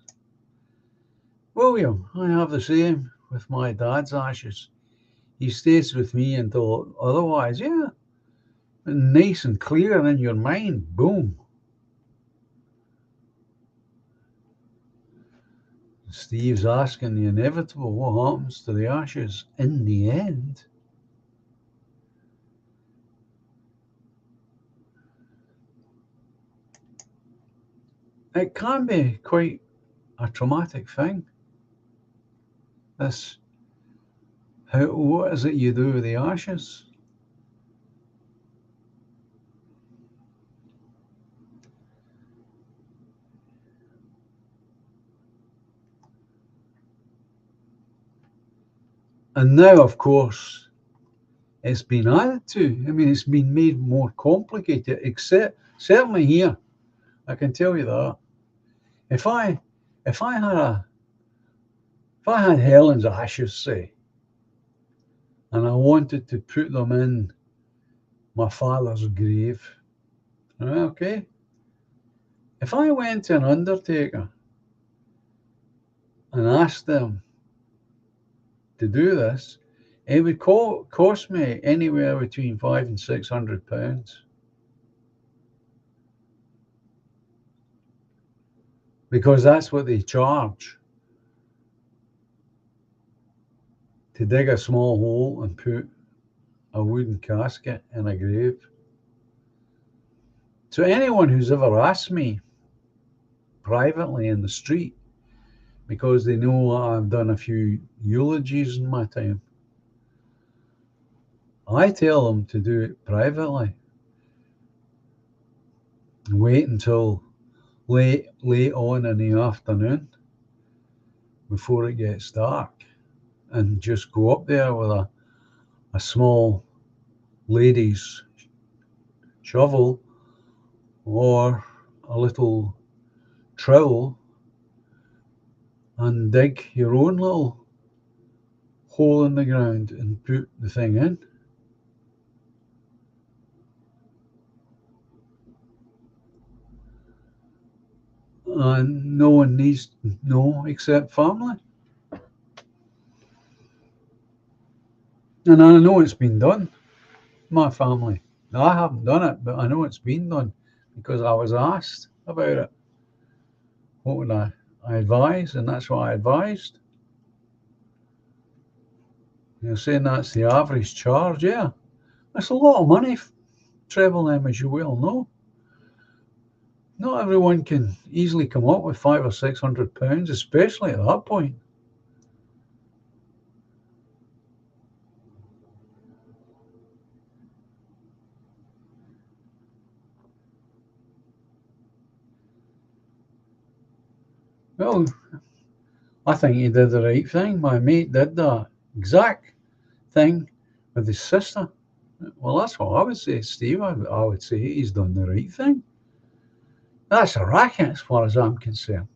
William, I have the same with my dad's ashes. He stays with me until otherwise. Yeah, nice and clear in your mind. Boom. Steve's asking the inevitable, what happens to the ashes in the end? It can be quite a traumatic thing. What is it you do with the ashes? And now, of course, it's been added to. I mean, it's been made more complicated, except certainly here, I can tell you that. If I had Helen's ashes, say, and I wanted to put them in my father's grave, okay? If I went to an undertaker and asked them to do this, it would cost me anywhere between £500 and £600. Because that's what they charge to dig a small hole and put a wooden casket in a grave. So anyone who's ever asked me privately in the street, because they know I've done a few eulogies in my time, I tell them to do it privately. Wait until late on in the afternoon before it gets dark, and just go up there with a small lady's shovel or a little trowel and dig your own little hole in the ground and put the thing in. And no one needs to know except family. And I know it's been done, my family. Now, I haven't done it, but I know it's been done because I was asked about it. What would I advise? And that's what I advised. You're saying that's the average charge, yeah. That's a lot of money, Treble M, as you well know. Not everyone can easily come up with £500 or £600, especially at that point. Well, I think he did the right thing. My mate did that exact thing with his sister. Well, that's what I would say, Steve. I would say he's done the right thing. That's a racket as far as I'm concerned.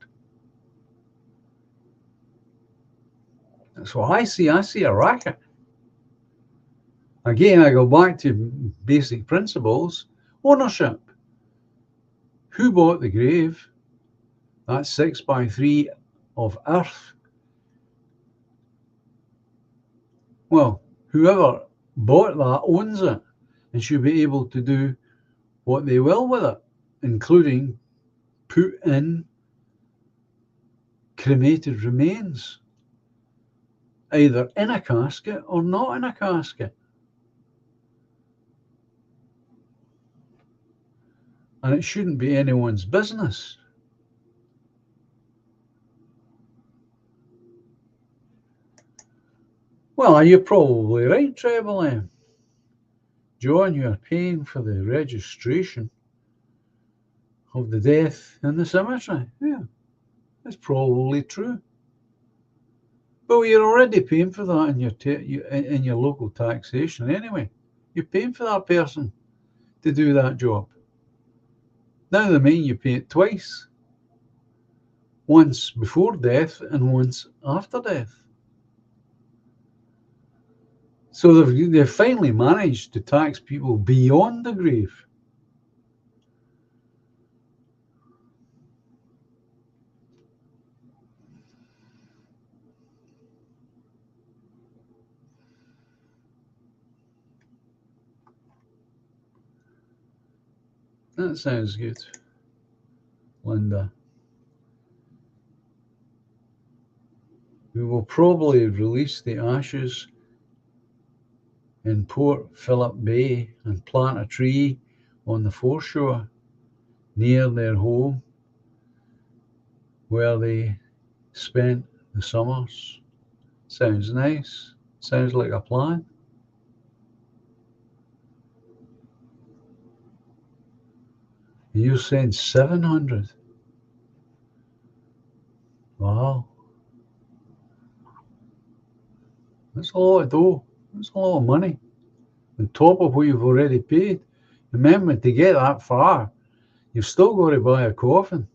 That's what I see. I see a racket. Again, I go back to basic principles. Ownership. Who bought the grave? That's 6x3 of earth. Well, whoever bought that owns it and should be able to do what they will with it, including put in cremated remains, either in a casket or not in a casket. And it shouldn't be anyone's business. Well, you're probably right, Treble M. John, you're paying for the registration of the death in the cemetery. Yeah, that's probably true. But you're already paying for that in your local taxation anyway. You're paying for that person to do that job. Now they mean you pay it twice. Once before death and once after death. So they've finally managed to tax people beyond the grave. That sounds good, Linda. We will probably release the ashes in Port Phillip Bay and plant a tree on the foreshore near their home where they spent the summers. Sounds nice. Sounds like a plan. You're saying 700? Wow. That's a lot of dough. That's a lot of money. On top of what you've already paid. Remember, to get that far, you've still got to buy a coffin.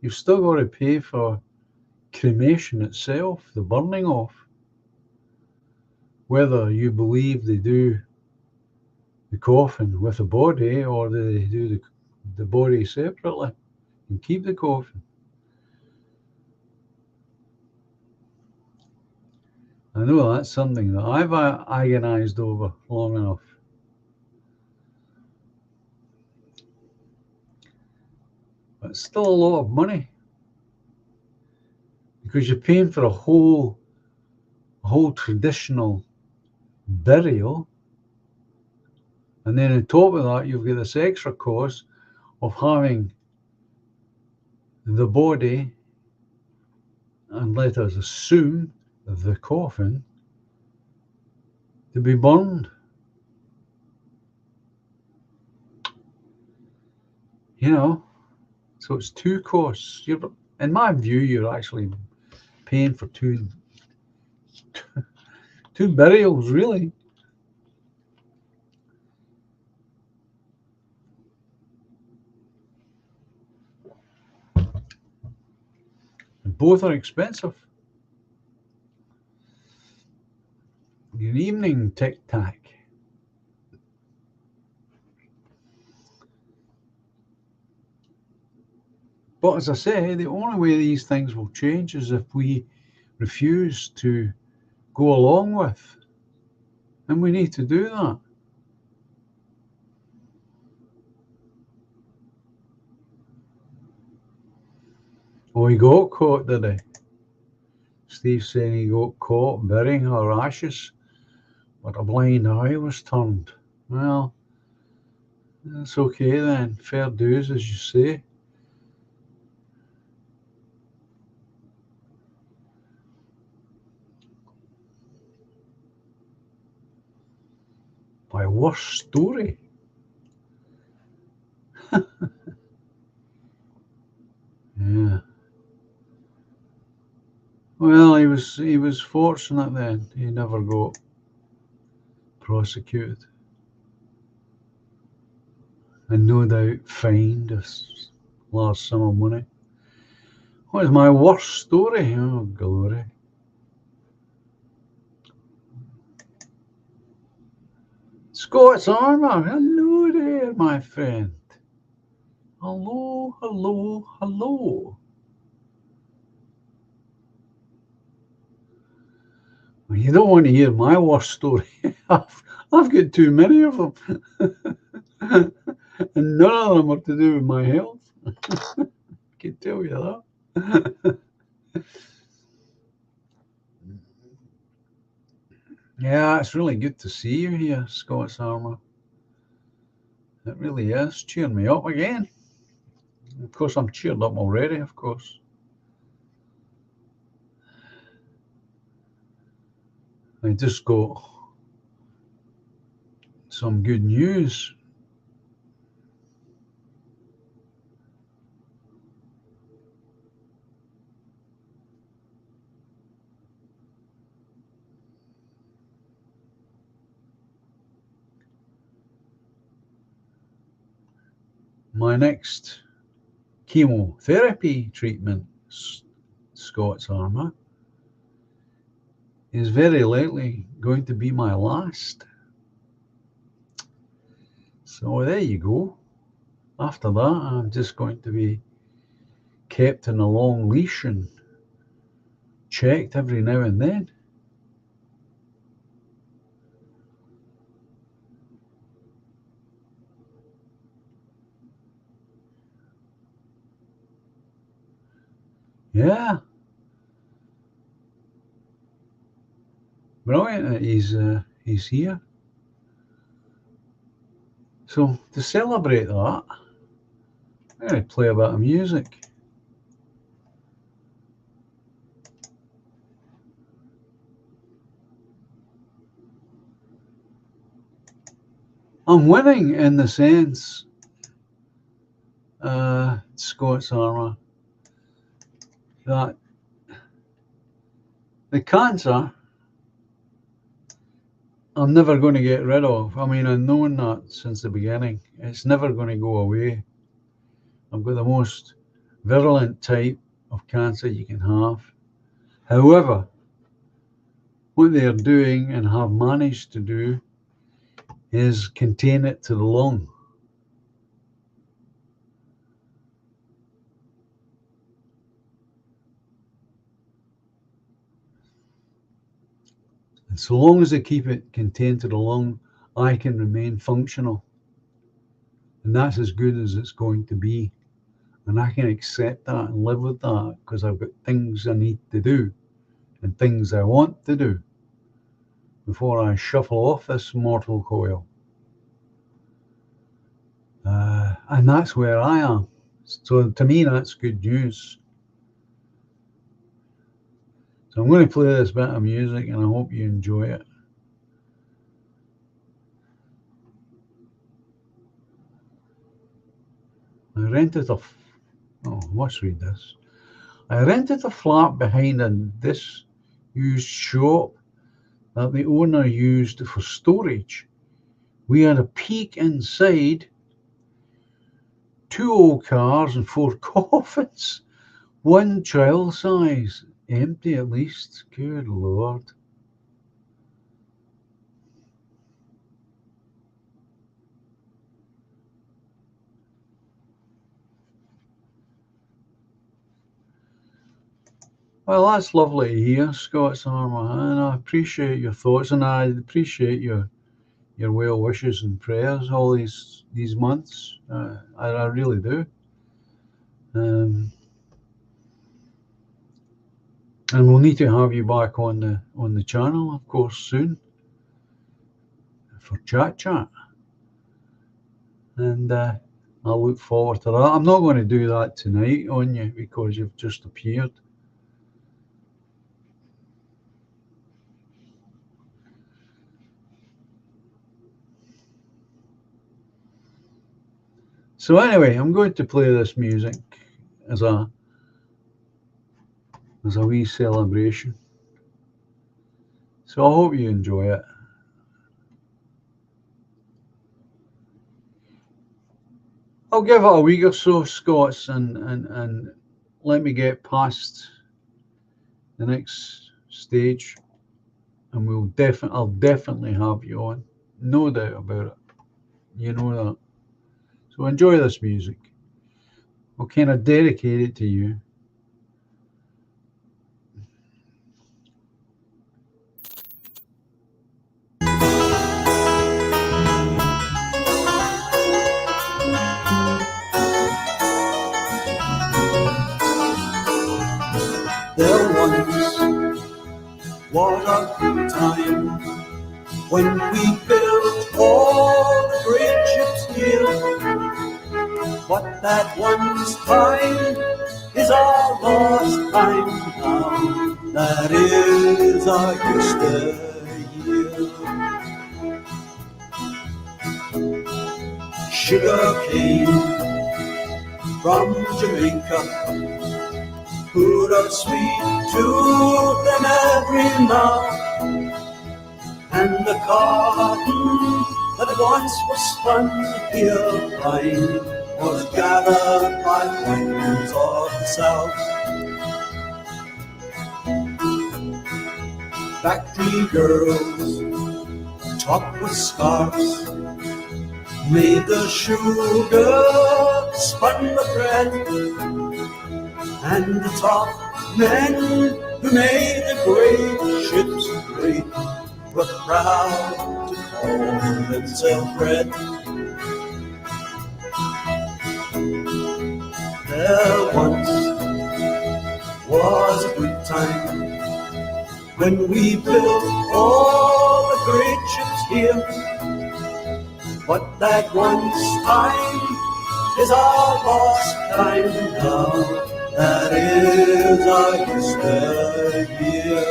You've still got to pay for cremation itself, the burning off. Whether you believe they do the coffin with a body or they do the body separately and keep the coffin. I know that's something that I've agonized over long enough. But it's still a lot of money because you're paying for a whole traditional burial, and then on top of that you've got this extra cost of having the body, and let us assume the coffin, to be burned. You know, so it's two costs. In my view, you're actually paying for two burials, really. And both are expensive. Good evening, Tic Tac. But as I say, the only way these things will change is if we refuse to go along with. And we need to do that. Oh, he got caught, did he? Steve saying he got caught burying her ashes, but a blind eye was turned. Well, that's okay then. Fair dues, as you say. My worst story. Yeah. Well, he was fortunate then. He never got prosecuted. And no doubt fined a large sum of money. What is my worst story? Oh, glory. Scots Armour, hello there, my friend. Hello, hello, hello. Well, you don't want to hear my worst story. I've got too many of them. And none of them are to do with my health. I can tell you that. Yeah, it's really good to see you here, Scots Armour. It really is. Cheering me up again. Of course, I'm cheered up already, of course. I just got some good news. My next chemotherapy treatment, Scots Armour, is very likely going to be my last. So there you go. After that, I'm just going to be kept in a long leash and checked every now and then. Yeah. Brilliant that he's here. So to celebrate that, I'm going to play a bit of music. I'm winning in the sense, Scots Armour, that the cancer I'm never going to get rid of. I mean, I've known that since the beginning. It's never going to go away. I've got the most virulent type of cancer you can have. However, what they're doing and have managed to do is contain it to the lung. And so long as they keep it contained to the lung, I can remain functional. And that's as good as it's going to be. And I can accept that and live with that because I've got things I need to do and things I want to do before I shuffle off this mortal coil. And that's where I am. So to me, that's good news. So I'm going to play this bit of music and I hope you enjoy it. I rented let's read this. I rented a flat behind a disused shop that the owner used for storage. We had a peek inside, 2 old cars and 4 coffins, 1 child size, empty at least. Good Lord. Well, that's lovely to hear, Scots Armour, and I appreciate your thoughts, and I appreciate your well wishes and prayers all these months. I really do. And we'll need to have you back on the channel, of course, soon for chat. And I'll look forward to that. I'm not going to do that tonight on you because you've just appeared. So anyway, I'm going to play this music as a wee celebration. So I hope you enjoy it. I'll give it a week or so, Scots, and let me get past the next stage, and I'll definitely have you on, no doubt about it. You know that. So enjoy this music. I'll kind of dedicate it to you. There once was a time when we built all the great ships here, but that once time is our lost time now. That is our yesteryear. Sugar cane from Jamaica, put a sweet to them every mouth, and the cotton that once was spun here fine was gathered by white men's of the South. Factory girls, topped with scarves, made the sugar, spun the bread, and the top men who made the great ships great were proud to call themselves red. There once was a good time when we built all the great ships here, but that once time is our lost time now. That is our yesteryear.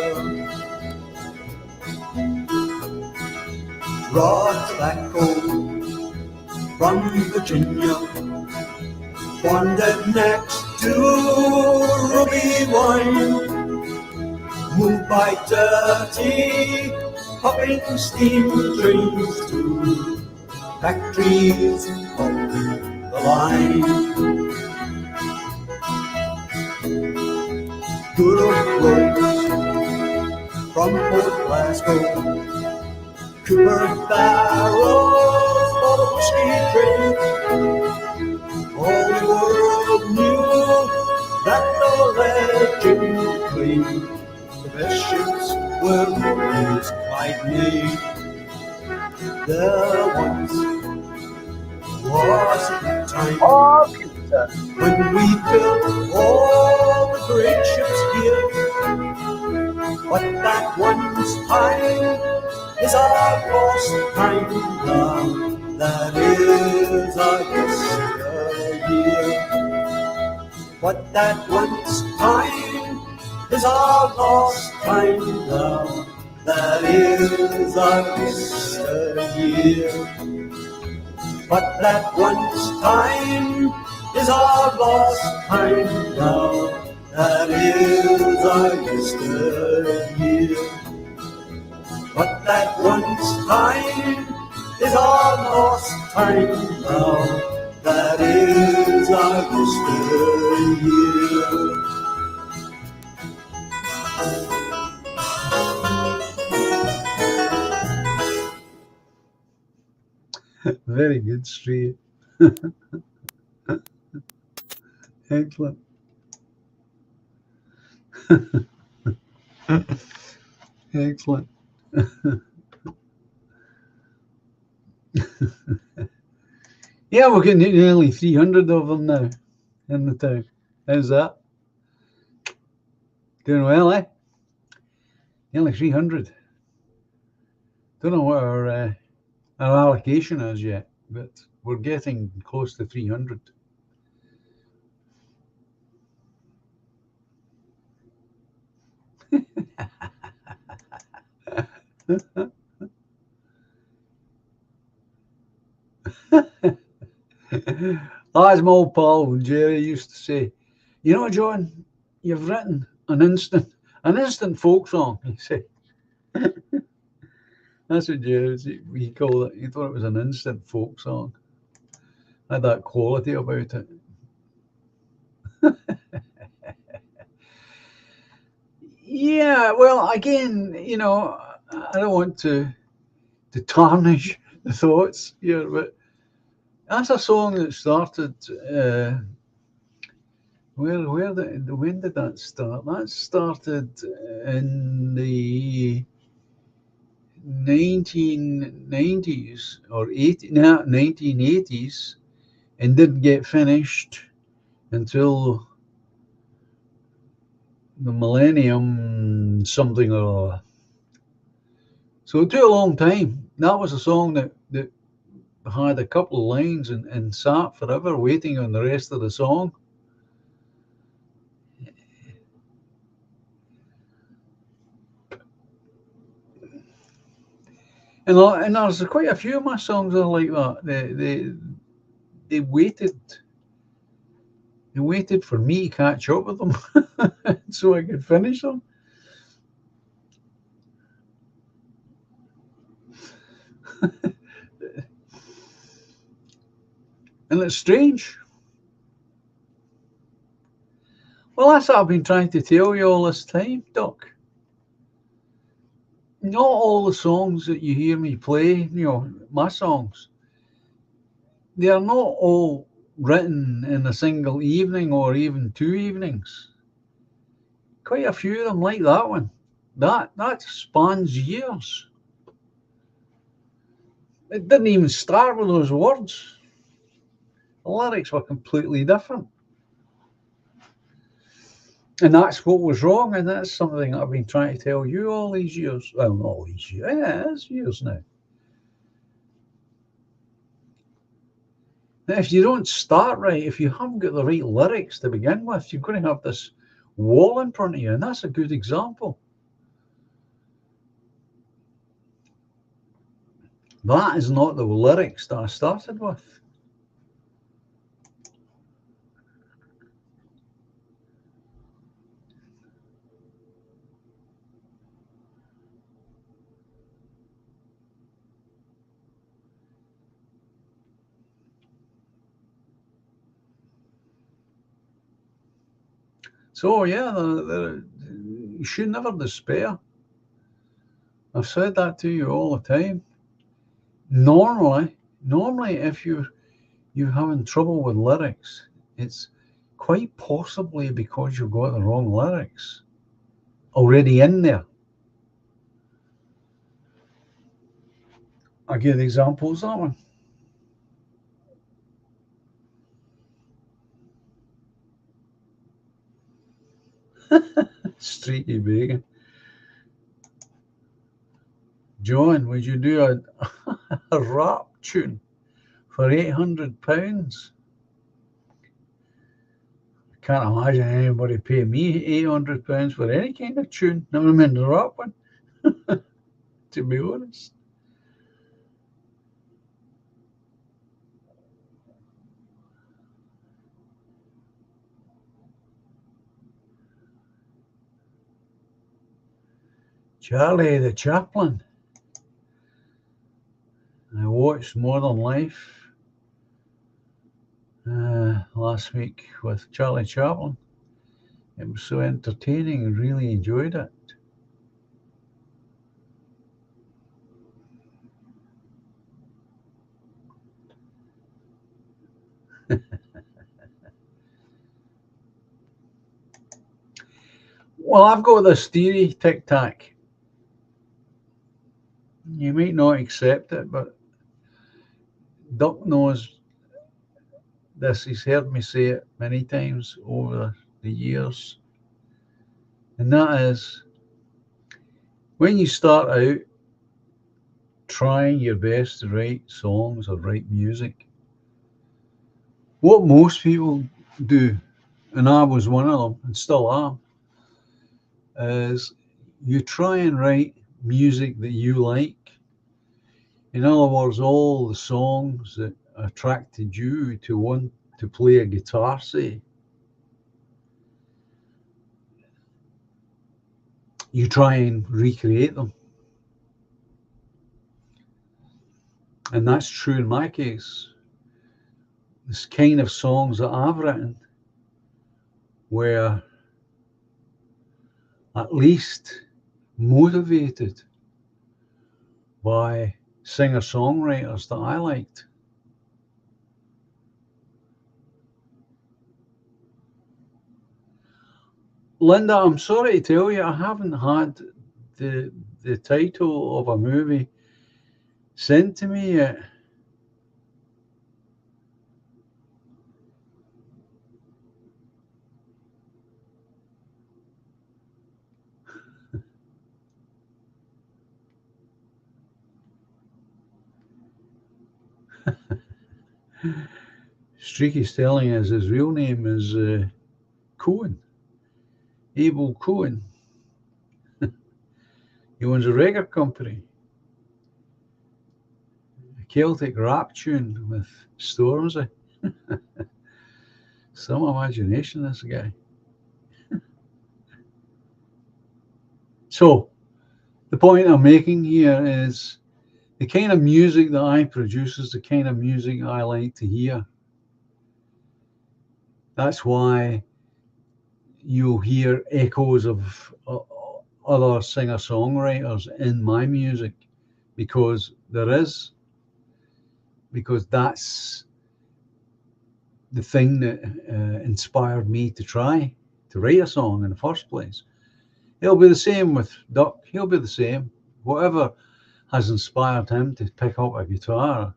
Raw tobacco from Virginia wandered next to ruby wine, moved by dirty puffing steam trains to factories of the line. Good roads from Port Glasgow, Cooper barrels for the whiskey trade. All the world knew that the legend claimed the best ships were always quite made. There once was a time when we built all the great ships here, but that once time is our lost time now. That is our yesteryear. But that once time is our lost time now. That is our yesteryear. But that once time is our lost time now. That is our yesteryear. But that once time is our lost time now. That is our yesteryear. Very good, Sri. Excellent. Excellent. Yeah, we're getting nearly 300 of them now in the town. How's that? Doing well, eh? Nearly 300. Don't know what our allocation is yet, but we're getting close to 300. As my old pal Jerry used to say, you know, John, you've written an instant folk song. He said, that's what Jerry, he called it. He thought it was an instant folk song. Had that quality about it. Yeah, well, again, you know, I don't want to tarnish the thoughts here, but that's a song that started. When did that start? That started in the 1990s or 1980s, and didn't get finished until the millennium something or other. So it took a long time. That was a song that had a couple of lines and sat forever waiting on the rest of the song. And there's quite a few of my songs are like that. They waited. They waited for me to catch up with them so I could finish them. And it's strange. Well, that's what I've been trying to tell you all this time, Doc. Not all the songs that you hear me play, you know, my songs, they are not all written in a single evening or even 2 evenings. Quite a few of them, like that one. That spans years. It didn't even start with those words. The lyrics were completely different. And that's what was wrong, and that's something I've been trying to tell you all these years. Well, not all these years. Yeah, it's years now. Now, if you don't start right, if you haven't got the right lyrics to begin with, you're going to have this wall in front of you, and that's a good example. That is not the lyrics that I started with. So yeah, you should never despair. I've said that to you all the time. Normally, if you're having trouble with lyrics, it's quite possibly because you've got the wrong lyrics already in there. I'll give examples of that one. Streaky Bacon. John, would you do a rap tune for £800? I can't imagine anybody pay me £800 for any kind of tune, never mind the rap one, to be honest. Charlie the Chaplain. I watched Modern Life last week with Charlie Chaplin. It was so entertaining and really enjoyed it. Well, I've got this theory, Tic Tac. You might not accept it, but Duck knows this. He's heard me say it many times over the years. And that is, when you start out trying your best to write songs or write music, what most people do, and I was one of them and still am, is you try and write music that you like. In other words, all the songs that attracted you to want to play a guitar, say, you try and recreate them. And that's true in my case. This kind of songs that I've written were at least motivated by singer-songwriters that I liked. Linda, I'm sorry to tell you, I haven't had the title of a movie sent to me yet. Streaky's telling us his real name is Cohen, Abel Cohen. He owns a record company, a Celtic rap tune with Stormzy. Some imagination, this guy. So, the point I'm making here is the kind of music that I produce is the kind of music I like to hear. That's why you'll hear echoes of other singer-songwriters in my music, because that's the thing that inspired me to try to write a song in the first place. It'll be the same with Duck. He'll be the same. Whatever has inspired him to pick up a guitar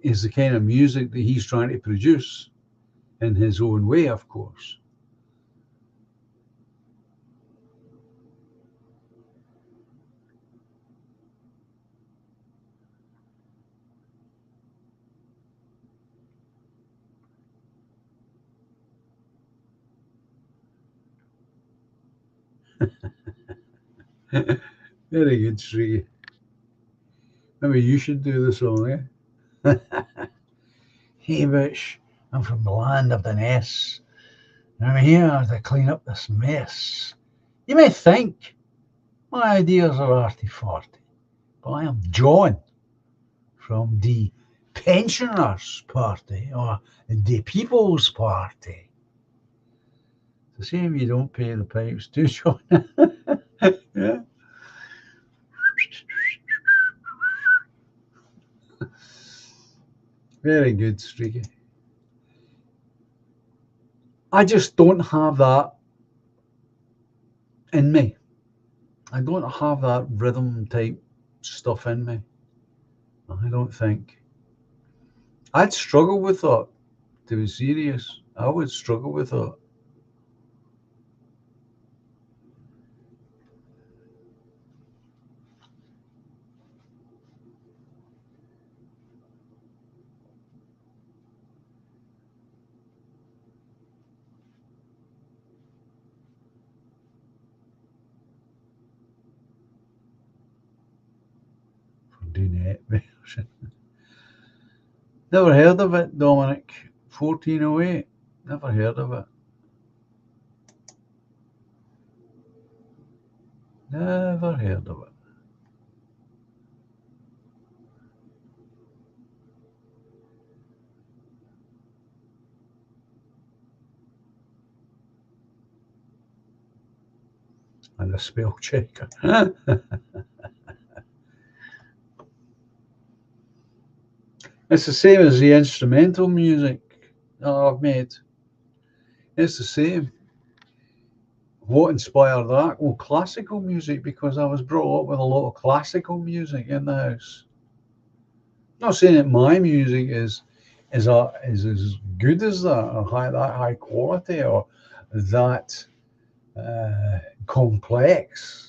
is the kind of music that he's trying to produce in his own way, of course. Very good, Sri. Maybe you should do the song, eh? Hey, bitch, I'm from the land of the Ness. And I'm here to clean up this mess. You may think my ideas are arty-farty, but I am John from the Pensioners Party, or the People's Party. It's a shame you don't pay the pipes too, John. Yeah. Very good, Streaky. I just don't have that in me. I don't have that rhythm type stuff in me. I don't think. I'd struggle with that, to be serious. I would struggle with that. Dunette version. Never heard of it, Dominic. 1408. Never heard of it. Never heard of it. And a spell checker. It's the same as the instrumental music that I've made. It's the same. What inspired that? Well, classical music, because I was brought up with a lot of classical music in the house. I'm not saying that my music is as good as that, or that high quality, or that complex.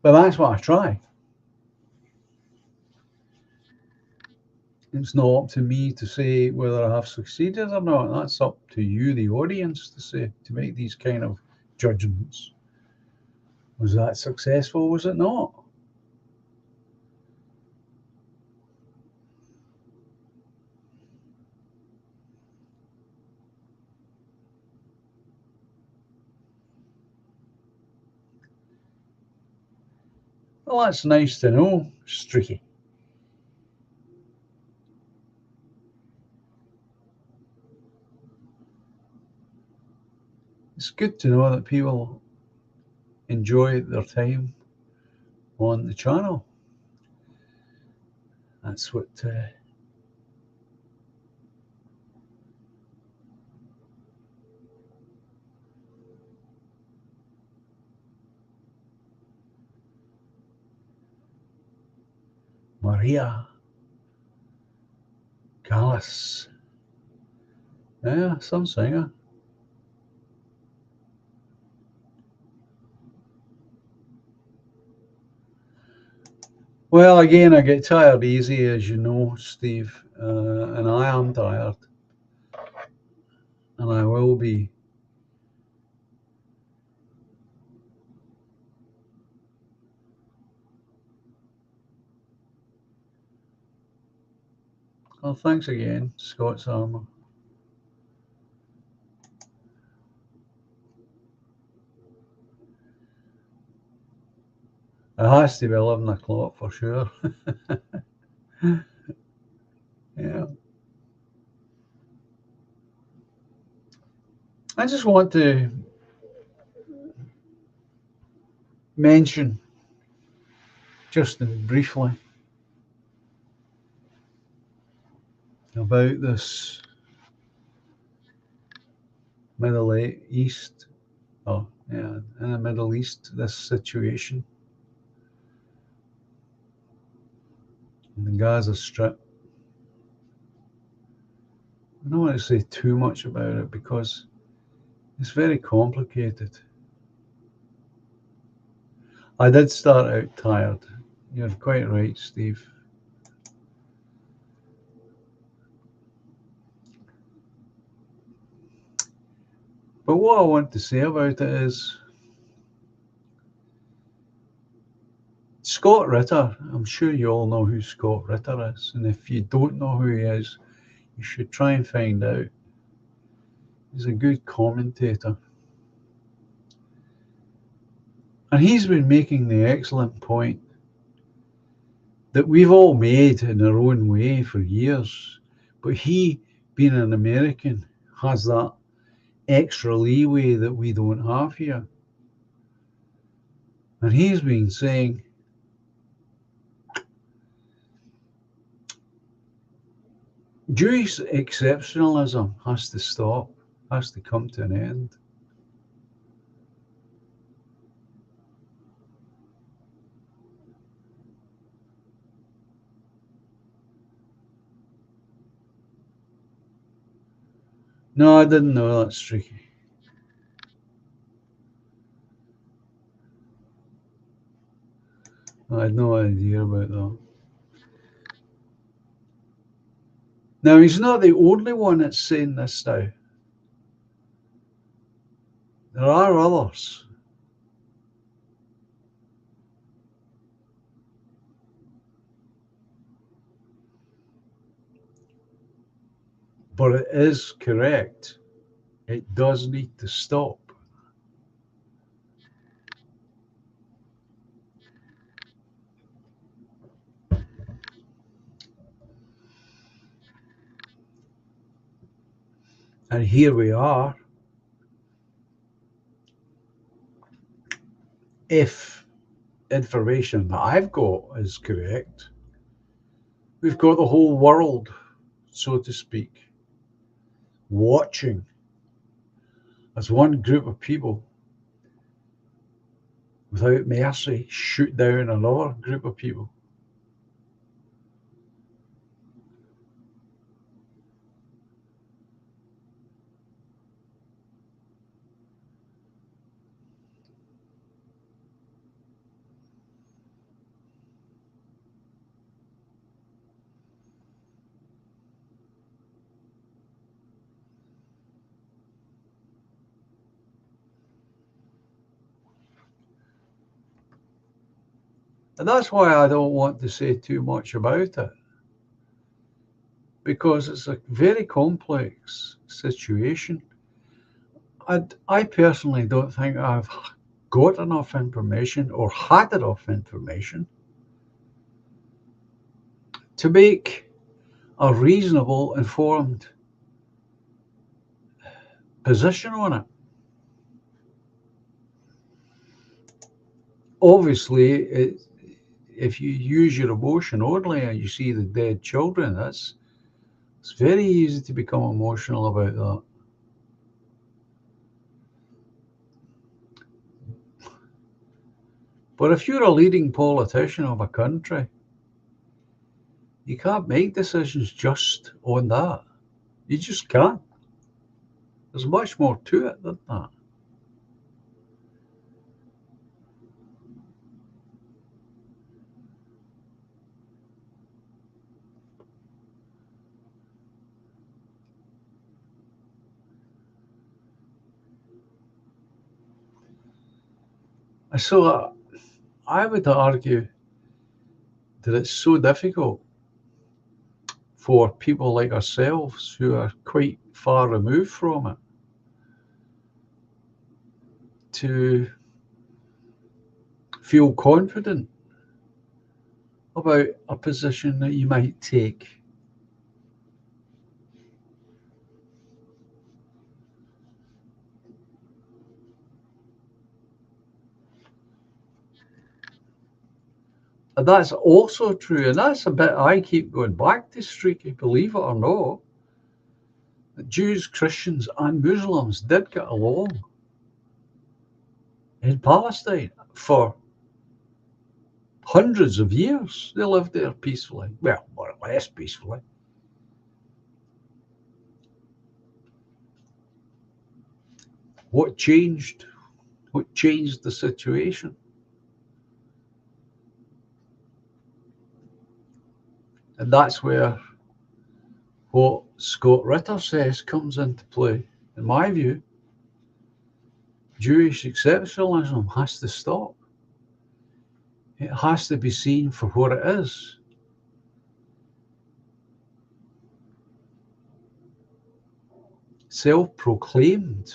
But that's what I try. it's not up to me to say whether I have succeeded or not. That's up to you, the audience, to say, to make these kind of judgments. Was that successful? Was it not? Well, that's nice to know, Streaky. It's good to know that people enjoy their time on the channel. That's what Maria Callas. Yeah, some singer. Well, again, I get tired easy, as you know, Steve, and I am tired, and I will be. Well, thanks again, Scott's Armour. It has to be 11 o'clock for sure. Yeah. I just want to mention, just briefly, about this Middle East, oh yeah, in the Middle East, this situation in the Gaza Strip. I don't want to say too much about it because it's very complicated. I did start out tired. You're quite right, Steve. But what I want to say about it is Scott Ritter. I'm sure you all know who Scott Ritter is. And if you don't know who he is, you should try and find out. He's a good commentator. And he's been making the excellent point that we've all made in our own way for years. But he, being an American, has that extra leeway that we don't have here. And he's been saying, Jewish exceptionalism has to stop, has to come to an end. No, I didn't know that, Streaky. I had no idea about that. Now, he's not the only one that's saying this now. There are others. But it is correct. It does need to stop. And here we are. If information that I've got is correct, we've got the whole world, so to speak, watching as one group of people, without mercy, shoot down another group of people. And that's why I don't want to say too much about it, because it's a very complex situation. I personally don't think I've got enough information or had enough information to make a reasonable, informed position on it. Obviously, if you use your emotion only and you see the dead children, it's very easy to become emotional about that. But if you're a leading politician of a country, you can't make decisions just on that. You just can't. There's much more to it than that. So I would argue that it's so difficult for people like ourselves who are quite far removed from it to feel confident about a position that you might take. And that's also true, and that's a bit I keep going back to, Streaky, believe it or not, that Jews, Christians, and Muslims did get along in Palestine for hundreds of years. They lived there peacefully, well, more or less peacefully. What changed? What changed the situation? And that's where what Scott Ritter says comes into play. In my view, Jewish exceptionalism has to stop. It has to be seen for what it is. Self-proclaimed.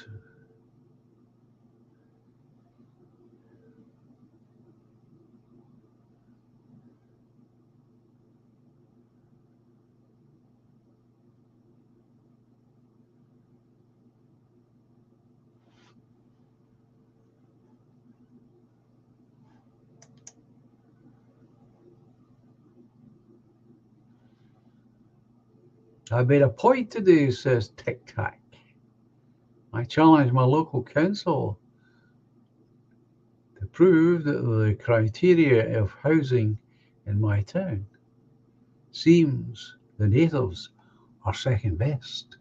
I made a point today, says Tic Tac. I challenged my local council to prove that the criteria of housing in my town seems the natives are second best.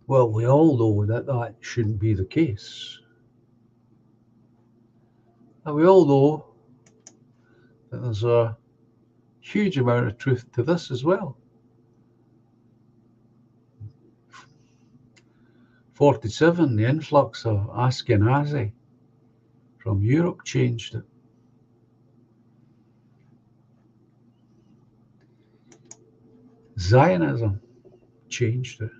Well, we all know that that shouldn't be the case. And we all know that there's a huge amount of truth to this as well. 47, the influx of Ashkenazi from Europe changed it. Zionism changed it.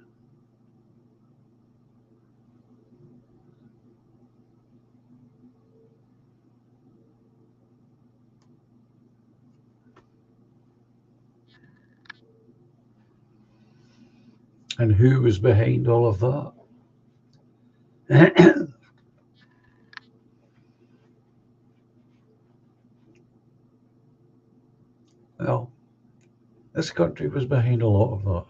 And who was behind all of that? Well, this country was behind a lot of that.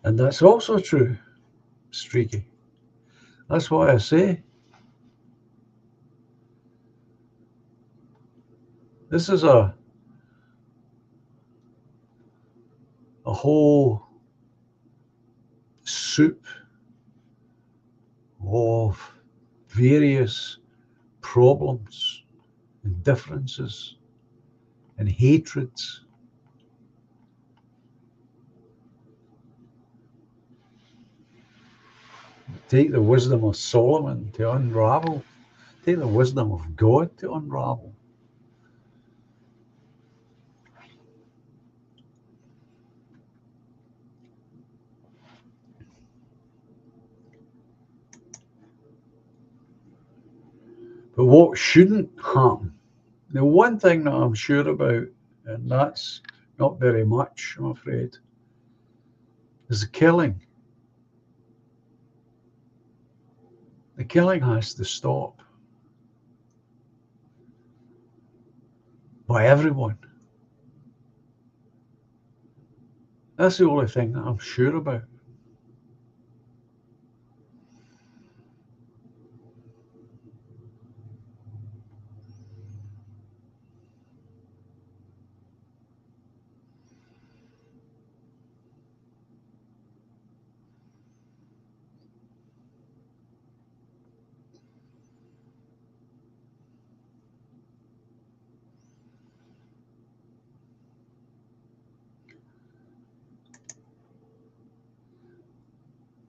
And that's also true, Streaky. That's why I say this is a whole soup of various problems and differences and hatreds. take the wisdom of Solomon to unravel. Take the wisdom of God to unravel. But what shouldn't happen? The one thing that I'm sure about, and that's not very much, I'm afraid, is the killing. The killing has to stop. By everyone. That's the only thing that I'm sure about.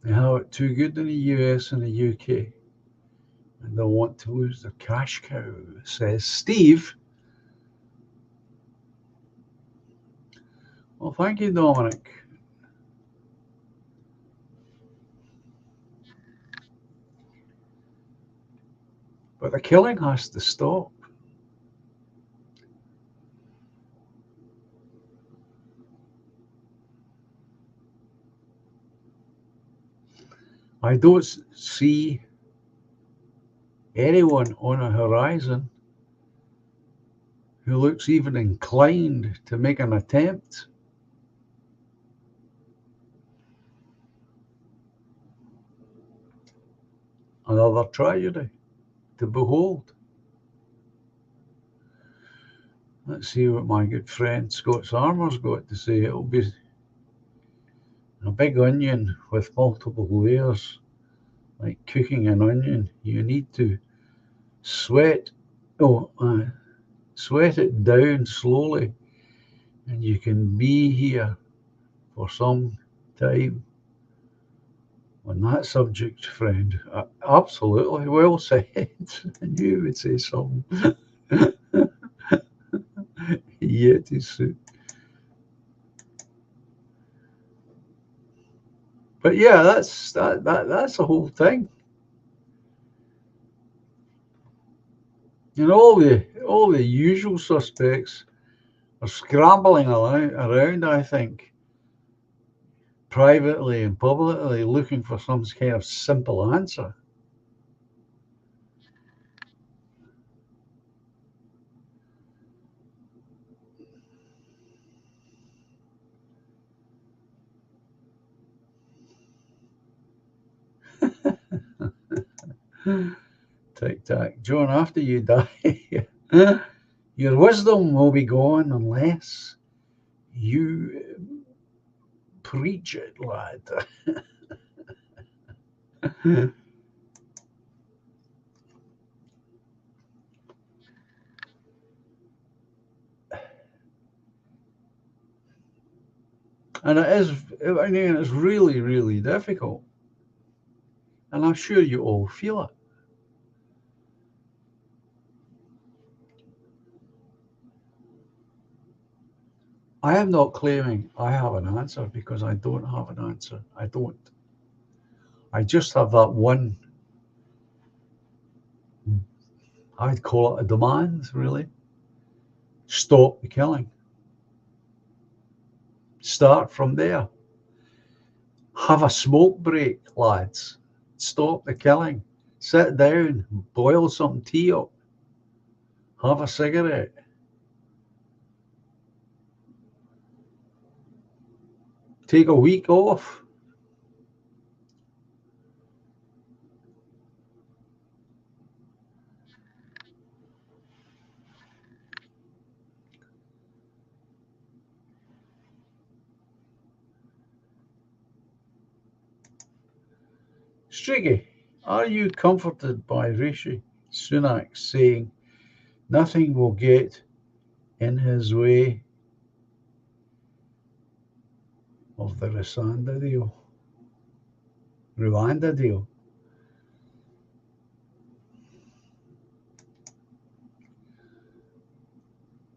They have it too good in the US and the UK, and they'll want to lose their cash cow, says Steve. Well, thank you, Dominic. But the killing has to stop. I don't see anyone on a horizon who looks even inclined to make an attempt. Another tragedy to behold. Let's see what my good friend Scott's Armour's got to say. It'll be a big onion with multiple layers. Like cooking an onion, you need to sweat it down slowly, and you can be here for some time on that subject, friend. Absolutely well said. I knew you would say something. Yeti suit. But yeah, that's the whole thing. And all the usual suspects are scrambling around, I think, privately and publicly, looking for some kind of simple answer. Tic tac. John, after you die, your wisdom will be gone unless you preach it, lad. And it's really, really difficult. And I'm sure you all feel it. I am not claiming I have an answer, because I don't have an answer. I don't. I just have that one, I'd call it a demand, really. Stop the killing. Start from there. Have a smoke break, lads. Stop the killing. Sit down, boil some tea up, have a cigarette. Take a week off. Striggy, are you comforted by Rishi Sunak saying nothing will get in his way of the Rwanda deal?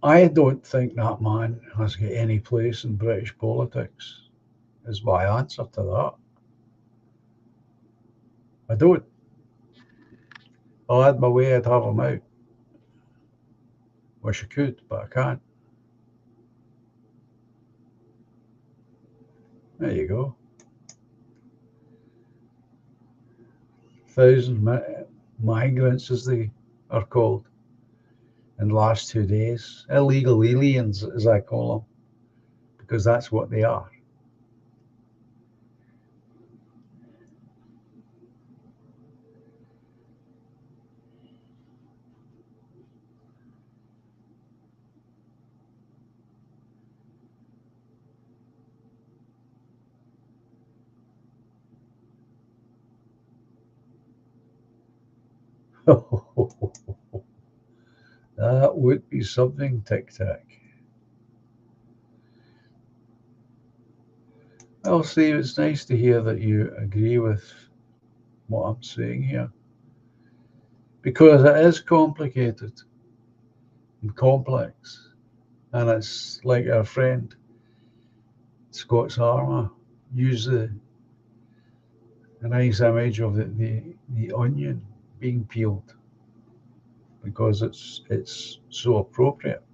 I don't think that man has got any place in British politics, is my answer to that. I don't. If I had my way, I'd have him out. Wish I could, but I can't. There you go. 1,000 migrants, as they are called, in the last 2 days. Illegal aliens, as I call them, because that's what they are. That would be something, Tic Tac. Well, Steve, it's nice to hear that you agree with what I'm saying here, because it is complicated and complex, and it's like our friend Scott's Armour used a nice image of the onion being peeled, because it's so appropriate.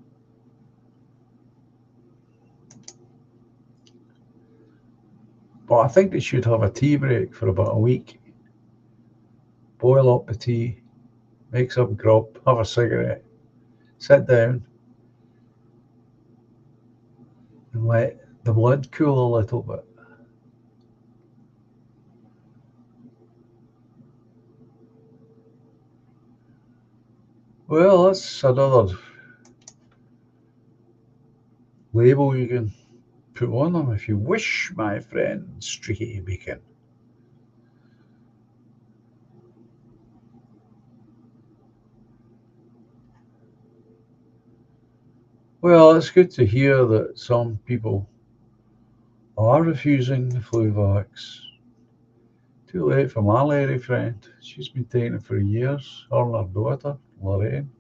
But I think they should have a tea break for about a week. Boil up the tea, make some grub, have a cigarette, sit down, and let the blood cool a little bit. Well, that's another label you can put on them if you wish, my friend Streaky Beacon. Well, it's good to hear that some people are refusing the flu vax. Too late for my lady friend. She's been taking it for years. Her and her daughter, Lorraine.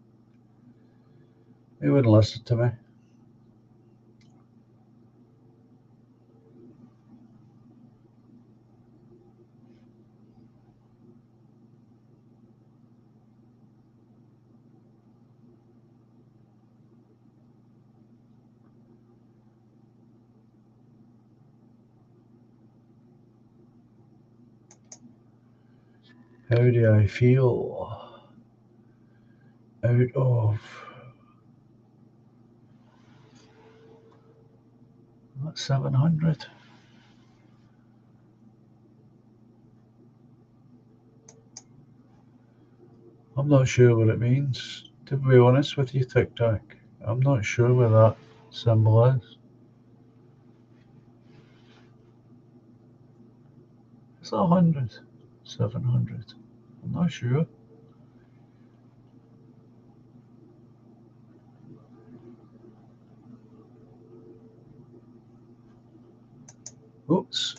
They wouldn't listen to me. How do I feel? Out of 700. I'm not sure what it means, to be honest with you, Tic Tac. I'm not sure what that symbol is. Is that 100? 700? I'm not sure. Oops.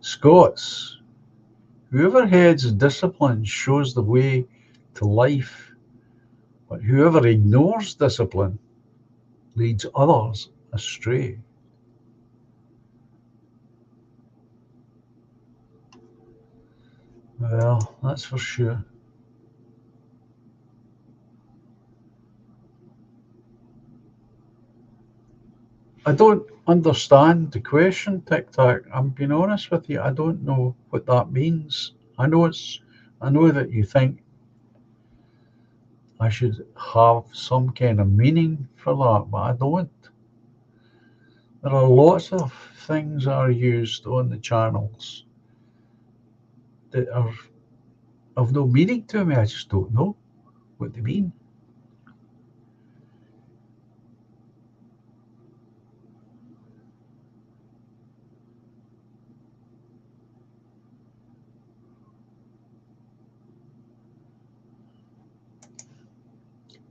Scots. Whoever heads discipline shows the way to life, but whoever ignores discipline leads others astray. Well, that's for sure. I don't understand the question, Tic Tac. I'm being honest with you. I don't know what that means. I know that you think I should have some kind of meaning for that, but I don't. There are lots of things that are used on the channels that are of no meaning to me. I just don't know what they mean.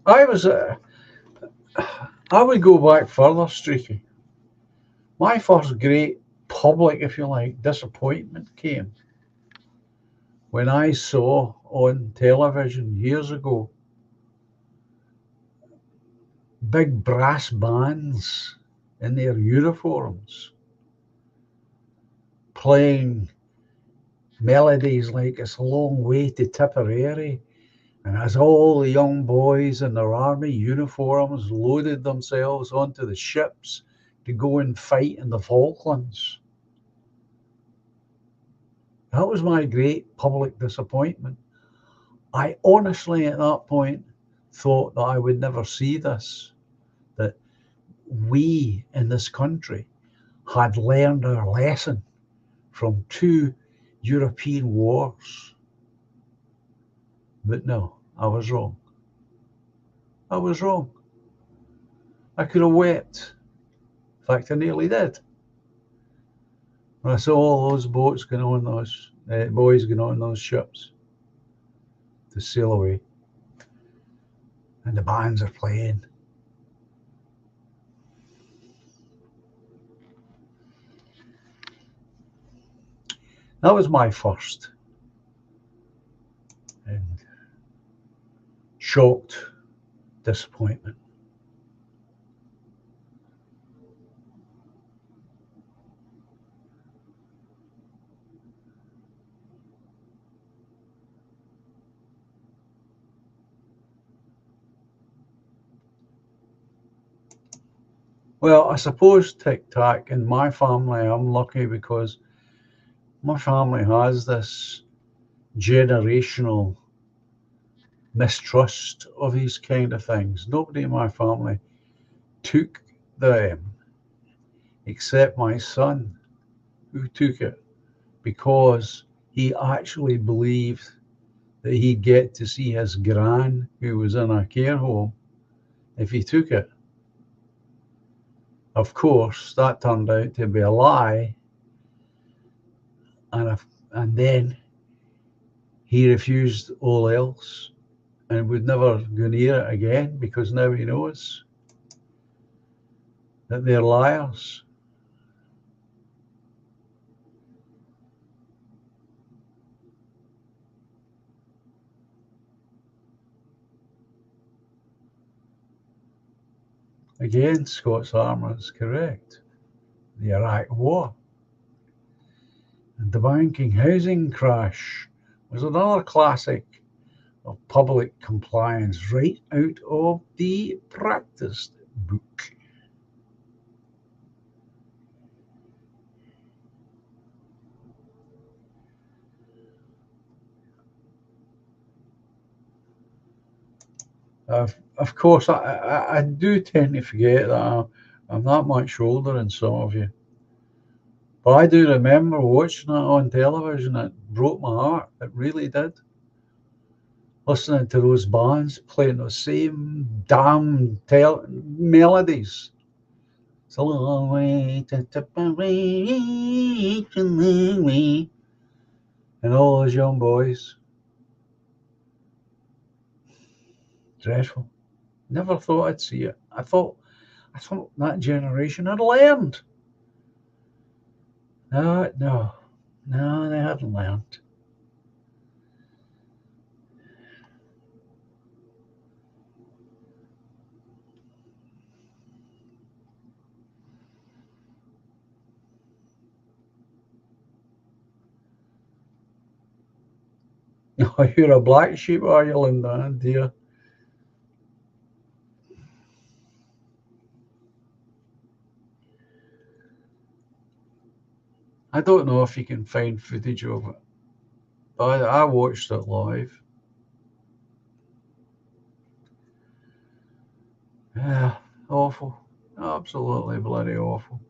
I would go back further, Streaky. My first great public, if you like, disappointment came when I saw on television years ago big brass bands in their uniforms, playing melodies like It's a Long Way to Tipperary. And as all the young boys in their army uniforms loaded themselves onto the ships to go and fight in the Falklands. That was my great public disappointment. I honestly, at that point, thought that I would never see this, that we in this country had learned our lesson from 2 European wars. But no, I was wrong. I was wrong. I could have wept. In fact, I nearly did. When I saw all those boats going on those, boys going on those ships to sail away. And the bands are playing. That was my first and shocked disappointment. Well, I suppose tic-tac in my family, I'm lucky because my family has this generational mistrust of these kind of things. Nobody in my family took them except my son, who took it because he actually believed that he'd get to see his gran, who was in a care home, if he took it. Of course, that turned out to be a lie, and then he refused all else and would never go near it again because now he knows that they're liars. Again, Scott's Armour is correct. The Iraq War and the banking housing crash was another classic of public compliance right out of the practice book. Of course, I do tend to forget that I'm that much older than some of you. But I do remember watching it on television. It broke my heart. It really did. Listening to those bands playing those same damn melodies. It's a long way to Tipperary, and all those young boys. Dreadful. Never thought I'd see it. I thought that generation had learned. No, they hadn't learned. You're a black sheep, are you, Linda, dear? I don't know if you can find footage of it, but I watched it live. Yeah, awful. Absolutely bloody awful.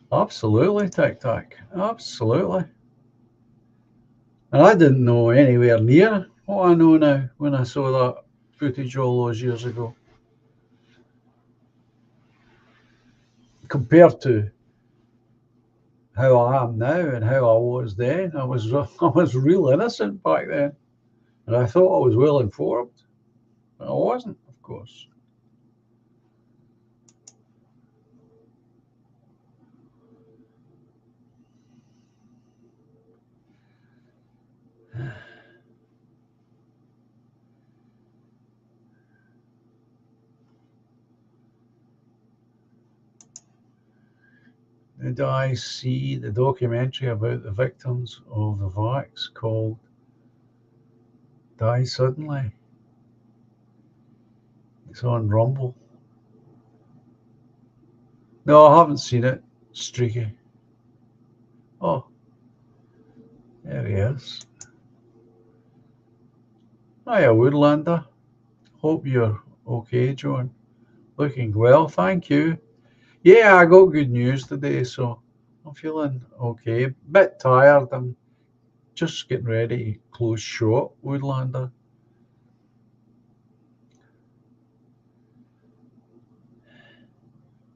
Absolutely, tic-tac. Absolutely. And I didn't know anywhere near what I know now when I saw that footage all those years ago. Compared to how I am now and how I was then, I was real innocent back then. And I thought I was well informed. But I wasn't, of course. Did I see the documentary about the victims of the vax called Die Suddenly? It's on Rumble. No, I haven't seen it. Streaky. Oh, there he is. Hiya, Woodlander. Hope you're okay, John. Looking well, thank you. Yeah, I got good news today, so I'm feeling okay. Bit tired. I'm just getting ready to close shop, Woodlander.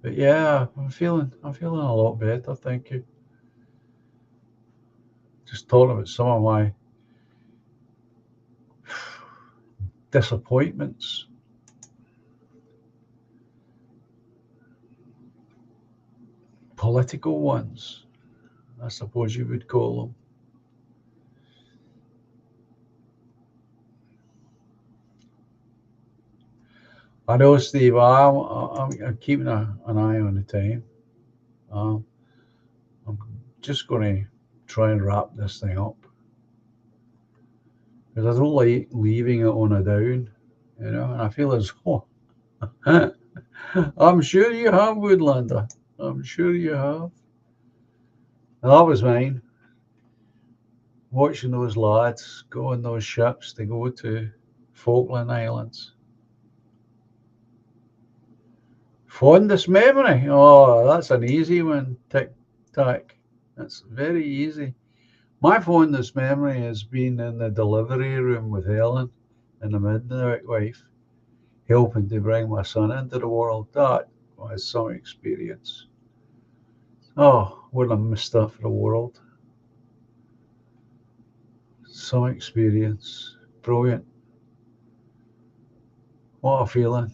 But yeah, I'm feeling a lot better, thank you. Just talking about some of my disappointments. Political ones, I suppose you would call them. I know, Steve. I'm keeping an eye on the time. Um, I'm just going to try and wrap this thing up because I don't like leaving it on a down, you know. And I feel as oh, I'm sure you have, Woodlander. I'm sure you have. And that was mine. Watching those lads go on those ships to go to Falkland Islands. Fondest memory? Oh, that's an easy one. Tic tac. That's very easy. My fondest memory has been in the delivery room with Helen and the midwife, helping to bring my son into the world. That was some experience. Oh, wouldn't have missed that for the world. Some experience. Brilliant. What a feeling.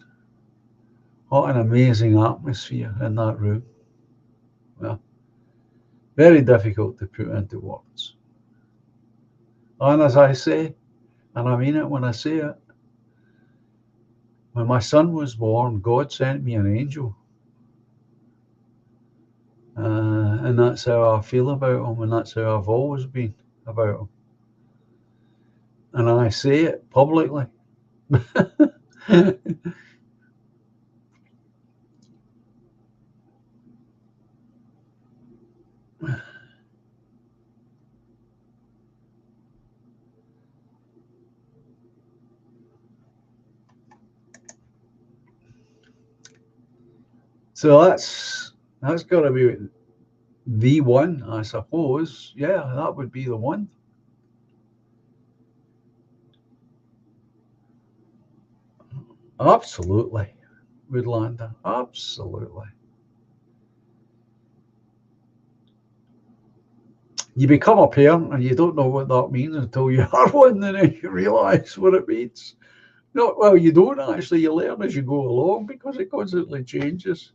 What an amazing atmosphere in that room. Well, very difficult to put into words. And as I say, and I mean it when I say it, when my son was born, God sent me an angel. And that's how I feel about him, and that's how I've always been about him. And I say it publicly. So that's got to be the one, I suppose. Yeah, that would be the one. Absolutely, Woodlander. Absolutely. You become a parent and you don't know what that means until you are one, and then you realise what it means. No, well, you don't actually. You learn as you go along because it constantly changes.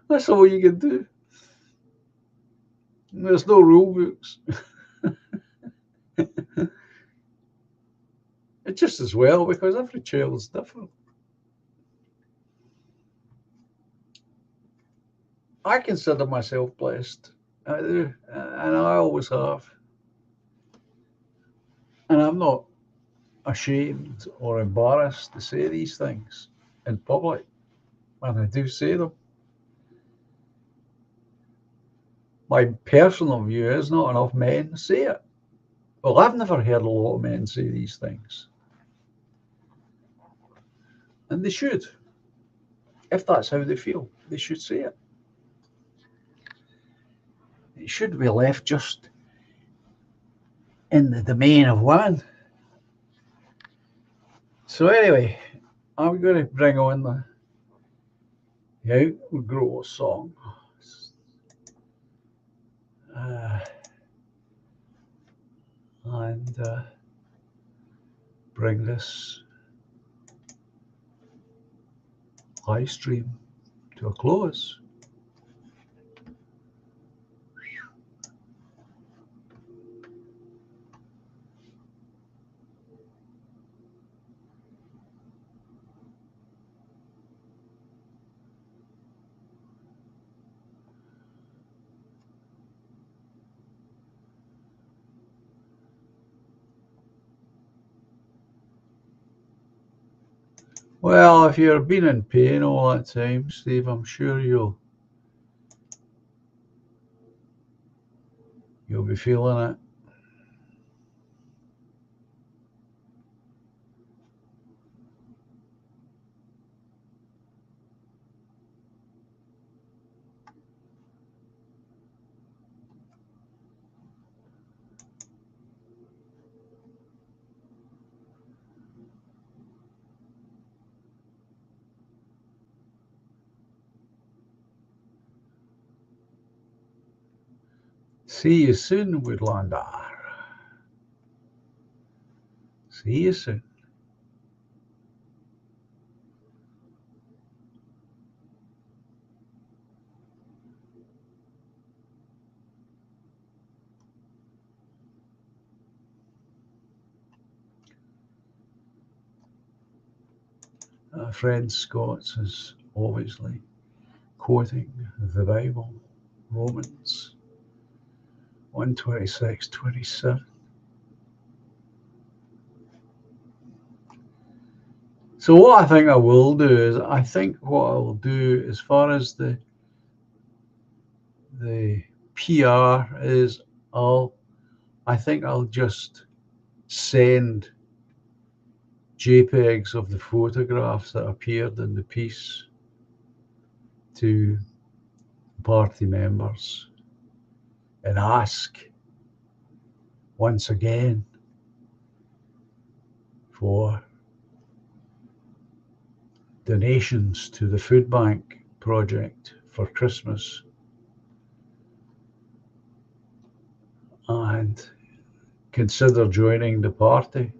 That's all you can do. There's no rule books. It's just as well because every child's different. I consider myself blessed. I do, and I always have. And I'm not ashamed or embarrassed to say these things in public when I do say them. My personal view is not enough men say it. Well, I've never heard a lot of men say these things. And they should. If that's how they feel, they should say it. It should be left just in the domain of women. So anyway, I'm going to bring on the Outgrow song. And bring this live stream to a close. Well, if you've been in pain all that time, Steve, I'm sure you'll be feeling it. See you soon, Woodlander. See you soon. Fred Scots is obviously quoting the Bible, Romans 1:26-27. So what I think I will do is, I think what I will do as far as the PR is, I think I'll just send JPEGs of the photographs that appeared in the piece to party members and ask once again for donations to the food bank project for Christmas, and consider joining the party.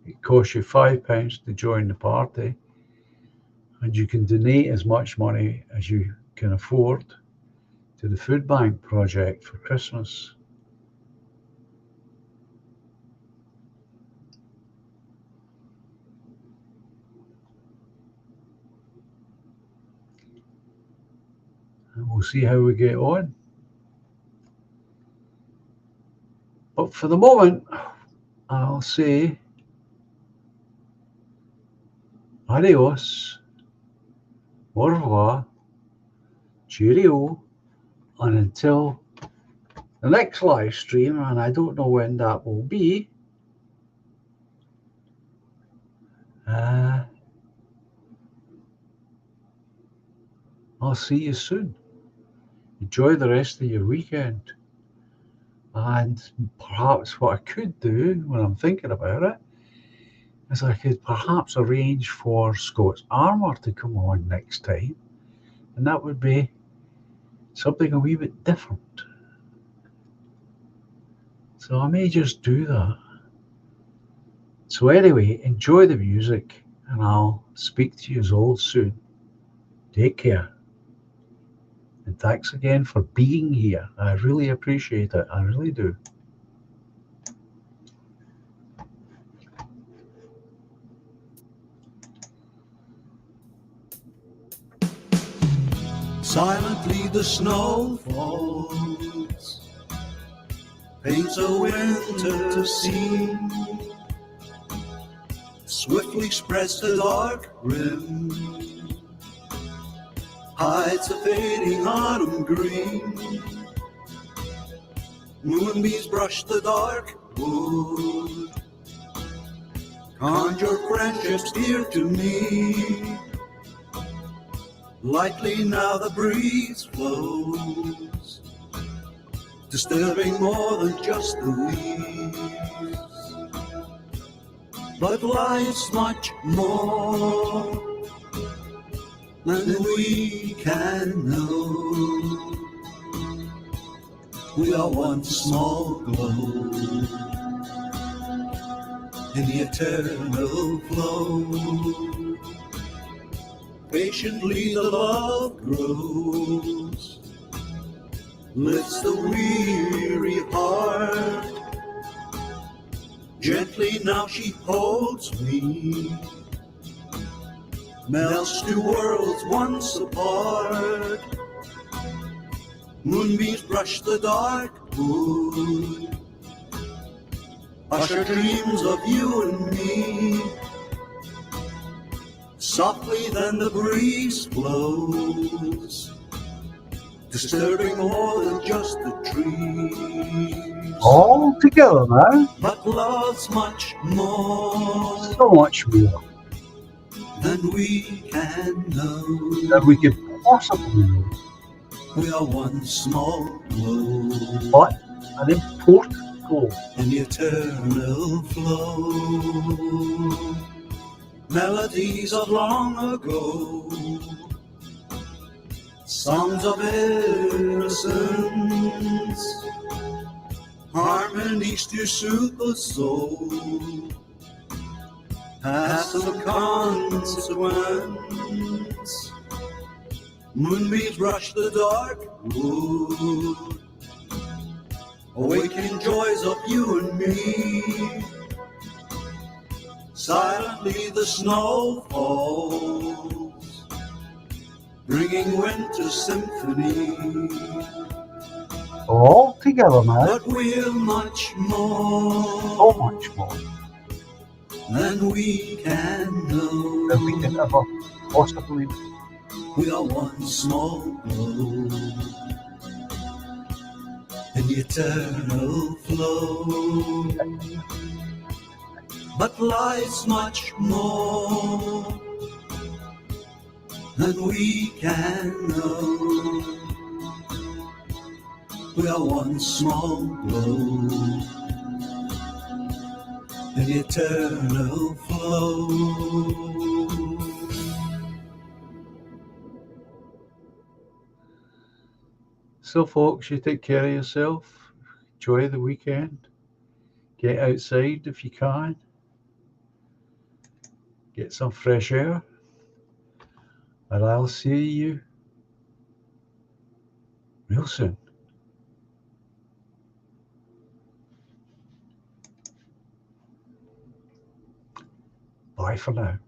It costs you £5 to join the party, and you can donate as much money as you can afford to the food bank project for Christmas. And we'll see how we get on. But for the moment, I'll say adios, au revoir, cheerio, and until the next live stream, and I don't know when that will be, I'll see you soon. Enjoy the rest of your weekend. And perhaps what I could do when I'm thinking about it is I could perhaps arrange for Scots Armour to come on next time, and that would be something a wee bit different. So I may just do that. So anyway, enjoy the music, and I'll speak to you all soon. Take care. And thanks again for being here. I really appreciate it. I really do. Silently the snow falls, paints a winter scene, swiftly spreads the dark rim, hides a fading autumn green. Moonbeams brush the dark wood, conjure friendships dear to me. Lightly now the breeze flows, disturbing more than just the leaves. But life's much more than we can know. We are one small glow in the eternal flow. Patiently the love grows, lifts the weary heart. Gently now she holds me, melts two worlds once apart. Moonbeams brush the dark wood, usher dreams of you and me. Softly then the breeze blows, disturbing more than just the trees. All together now. But love's much more So much more than we can know. than we could possibly know. We are one small globe But an important goal. in the eternal flow. Melodies of long ago, songs of innocence, harmonies to soothe the soul, past the consequence. Moonbeams brush the dark wood, awakening joys of you and me. Silently the snow falls, bringing winter symphony. All together now. But we're much more So much more than we can know. than we could ever possibly know. We are one small globe in the eternal flow. But life's much more than we can know. We are one small globe in the eternal flow. So folks, you take care of yourself. Enjoy the weekend. Get outside if you can. Get some fresh air. And I'll see you real soon. Bye for now.